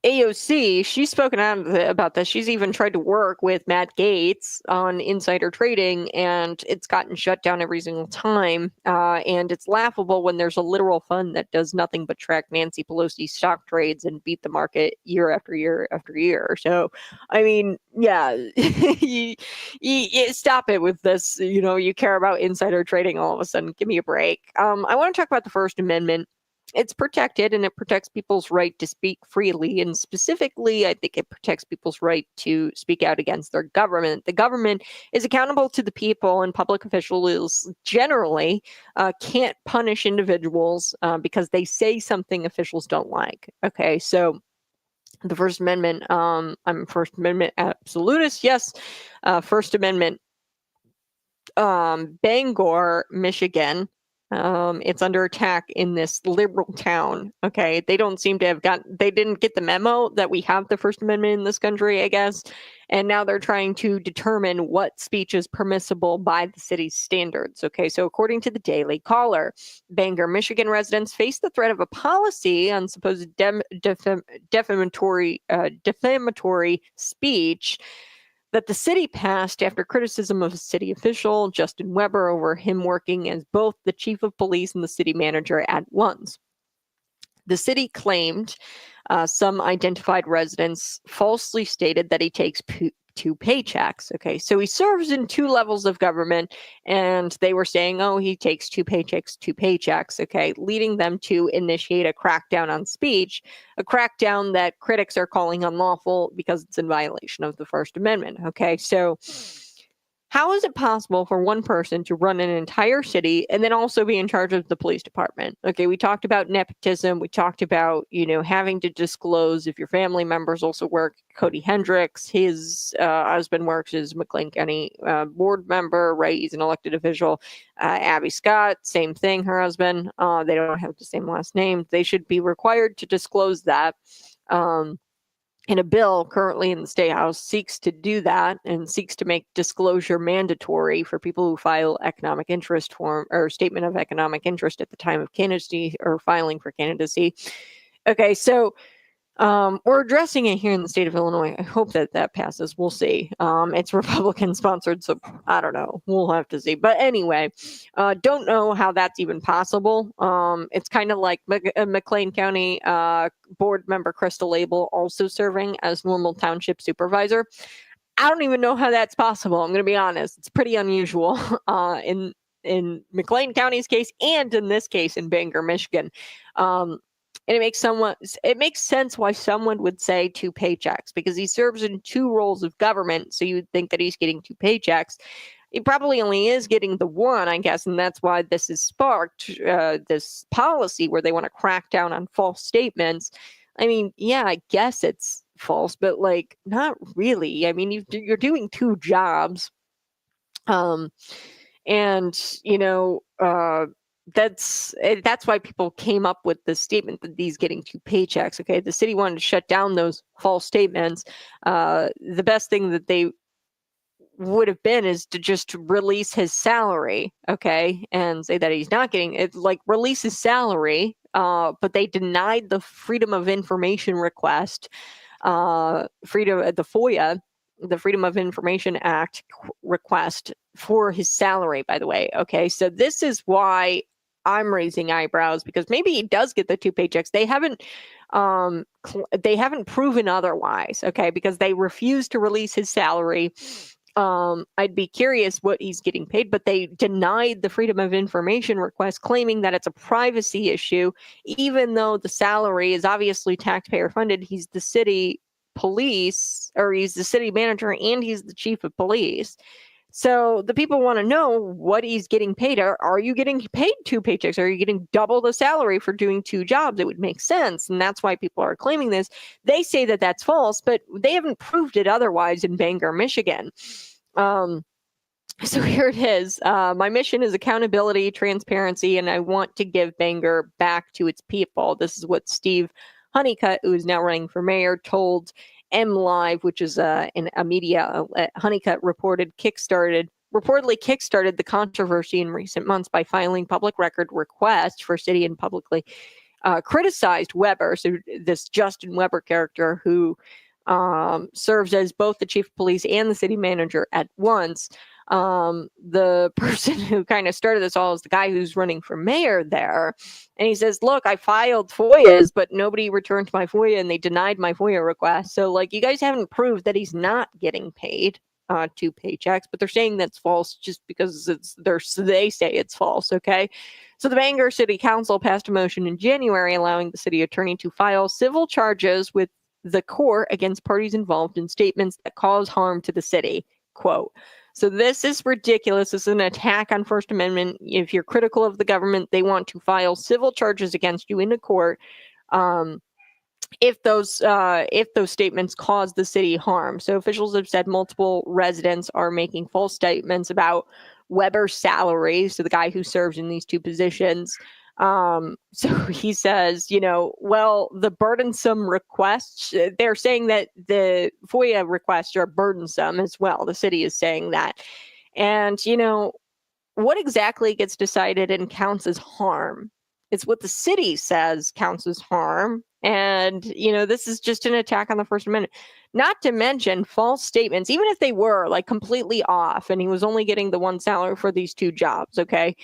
AOC, she's spoken out about this. She's even tried to work with Matt Gaetz on insider trading, and it's gotten shut down every single time. And it's laughable when there's a literal fund that does nothing but track Nancy Pelosi's stock trades and beat the market year after year after year. So, yeah, you stop it with this. You care about insider trading all of a sudden. Give me a break. I want to talk about the First Amendment. It's protected, and it protects people's right to speak freely. And specifically, I think it protects people's right to speak out against their government. The government is accountable to the people, and public officials generally can't punish individuals because they say something officials don't like. Okay, so the First Amendment, I'm a First Amendment absolutist. Yes, First Amendment, Bangor, Michigan. It's under attack in this liberal town. Okay, they don't seem to they didn't get the memo that we have the First Amendment in this country, I guess. And now they're trying to determine what speech is permissible by the city's standards. Okay, so according to the Daily Caller, Bangor, Michigan residents face the threat of a policy on supposed defamatory speech that the city passed after criticism of a city official, Justin Weber, over him working as both the chief of police and the city manager at once. The city claimed some identified residents falsely stated that he takes two paychecks. Okay, so he serves in two levels of government, and they were saying, oh, he takes two paychecks, okay, leading them to initiate a crackdown on speech, a crackdown that critics are calling unlawful because it's in violation of the First Amendment. Okay, so how is it possible for one person to run an entire city and then also be in charge of the police department? Okay, we talked about nepotism. We talked about, having to disclose if your family members also work. Cody Hendricks, his husband works as McLean County board member, right? He's an elected official. Abby Scott, same thing, her husband. They don't have the same last name. They should be required to disclose that. And a bill currently in the State House seeks to do that and seeks to make disclosure mandatory for people who file economic interest form or statement of economic interest at the time of candidacy or filing for candidacy. Okay, so we're addressing it here in the state of Illinois. I hope that passes. We'll see. It's Republican sponsored, so I don't know. We'll have to see. But anyway, don't know how that's even possible. It's kind of like McLean County board member Crystal Abel also serving as Normal Township supervisor. I don't even know how that's possible. I'm going to be honest. It's pretty unusual in McLean County's case and in this case in Bangor, Michigan. And it makes sense why someone would say two paychecks, because he serves in two roles of government. So you would think that he's getting two paychecks. He probably only is getting the one, I guess. And that's why this has sparked this policy where they want to crack down on false statements. Yeah, I guess it's false, but not really. You're doing two jobs. That's why people came up with the statement that he's getting two paychecks. Okay, the city wanted to shut down those false statements. The best thing that they would have been is to just release his salary, okay, and say that he's not getting it. Release his salary, but they denied the Freedom of Information request, the FOIA. The Freedom of Information Act request for his salary, by the way. Okay, so this is why I'm raising eyebrows, because maybe he does get the two paychecks. They haven't proven otherwise. Okay, because they refused to release his salary. I'd be curious what he's getting paid, but they denied the Freedom of Information request, claiming that it's a privacy issue, even though the salary is obviously taxpayer funded. He's the city police, or he's the city manager, and he's the chief of police. So the people want to know what he's getting paid. Are you getting paid 2 paychecks? Are you getting double the salary for doing 2 jobs? It would make sense. And that's why people are claiming this. They say that that's false, but they haven't proved it otherwise in Bangor, Michigan. So here it is. My mission is accountability, transparency, and I want to give Bangor back to its people. This is what Steve Honeycutt, who is now running for mayor, told M Live, which is a media outlet. Honeycutt reportedly kickstarted the controversy in recent months by filing public record requests for city and publicly criticized Weber. So this Justin Weber character who serves as both the chief of police and the city manager at once. The person who kind of started this all is the guy who's running for mayor there. And he says, look, I filed FOIAs, but nobody returned my FOIA and they denied my FOIA request. So like, you guys haven't proved that he's not getting paid 2 paychecks, but they're saying that's false just because they say it's false. Okay. So the Bangor City Council passed a motion in January allowing the city attorney to file civil charges with the court against parties involved in statements that cause harm to the city. Quote. So this is ridiculous. This is an attack on First Amendment. If you're critical of the government, they want to file civil charges against you in a court if those statements cause the city harm. So officials have said multiple residents are making false statements about Weber's salary, so the guy who serves in these 2 positions. So he says, well, the burdensome requests, they're saying that the FOIA requests are burdensome as well. The city is saying that. And, what exactly gets decided and counts as harm? It's what the city says counts as harm. And, this is just an attack on the First Amendment. Not to mention false statements, even if they were like completely off and he was only getting the 1 salary for these 2 jobs. Okay.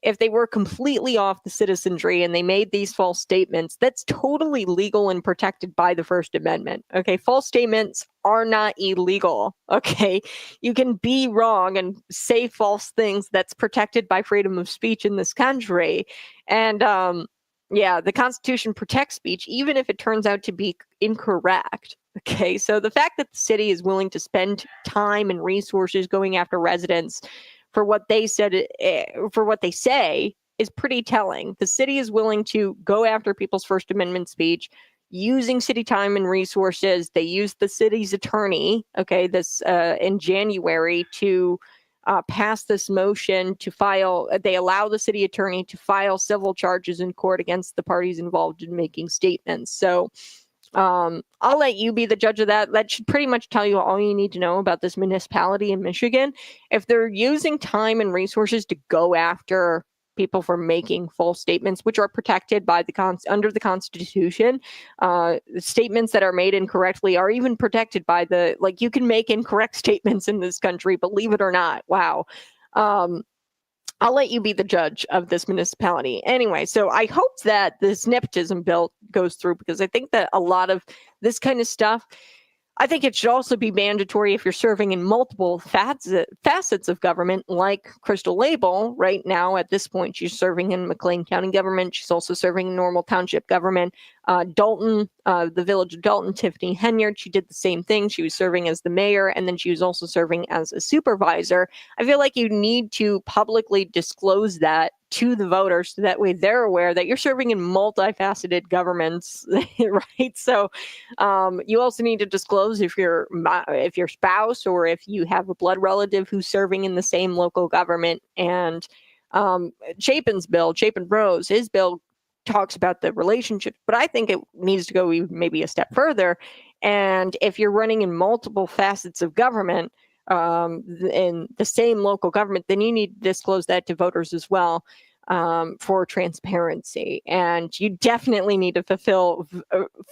If they were completely off the citizenry and they made these false statements, that's totally legal and protected by the First Amendment. Okay, false statements are not illegal. Okay, you can be wrong and say false things. That's protected by freedom of speech in this country. And the Constitution protects speech, even if it turns out to be incorrect. Okay, so the fact that the city is willing to spend time and resources going after residents for what they say is pretty telling. The city is willing to go after people's First Amendment speech using city time and resources. They used the city's attorney, in January to pass this motion to file. They allow the city attorney to file civil charges in court against the parties involved in making statements. So I'll let you be the judge of that. That should pretty much tell you all you need to know about this municipality in Michigan. If they're using time and resources to go after people for making false statements, which are protected by under the Constitution, statements that are made incorrectly are even protected by you can make incorrect statements in this country, believe it or not. Wow. I'll let you be the judge of this municipality. Anyway, so I hope that this nepotism bill goes through, because I think that a lot of this kind of stuff, I think it should also be mandatory if you're serving in multiple facets of government, like Crystal Label. Right now, at this point, she's serving in McLean County government. She's also serving in Normal Township government. Dalton, the village of Dalton, Tiffany Henyard, she did the same thing. She was serving as the mayor, and then she was also serving as a supervisor. I feel like you need to publicly disclose that to the voters, so that way they're aware that you're serving in multifaceted governments, right? So you also need to disclose if your spouse or if you have a blood relative who's serving in the same local government. And Chapin's bill, Chapin Rose, his bill talks about the relationship, but I think it needs to go even maybe a step further. And if you're running in multiple facets of government, in the same local government, then you need to disclose that to voters as well, for transparency. And you definitely need to fulfill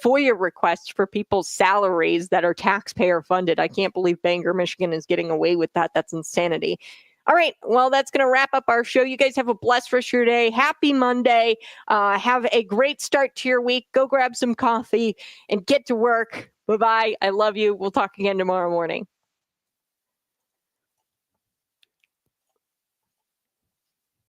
FOIA requests for people's salaries that are taxpayer funded. I can't believe Bangor, Michigan is getting away with that. That's insanity. All right. Well, that's going to wrap up our show. You guys have a blessed rest of your day. Happy Monday. Have a great start to your week. Go grab some coffee and get to work. Bye-bye. I love you. We'll talk again tomorrow morning.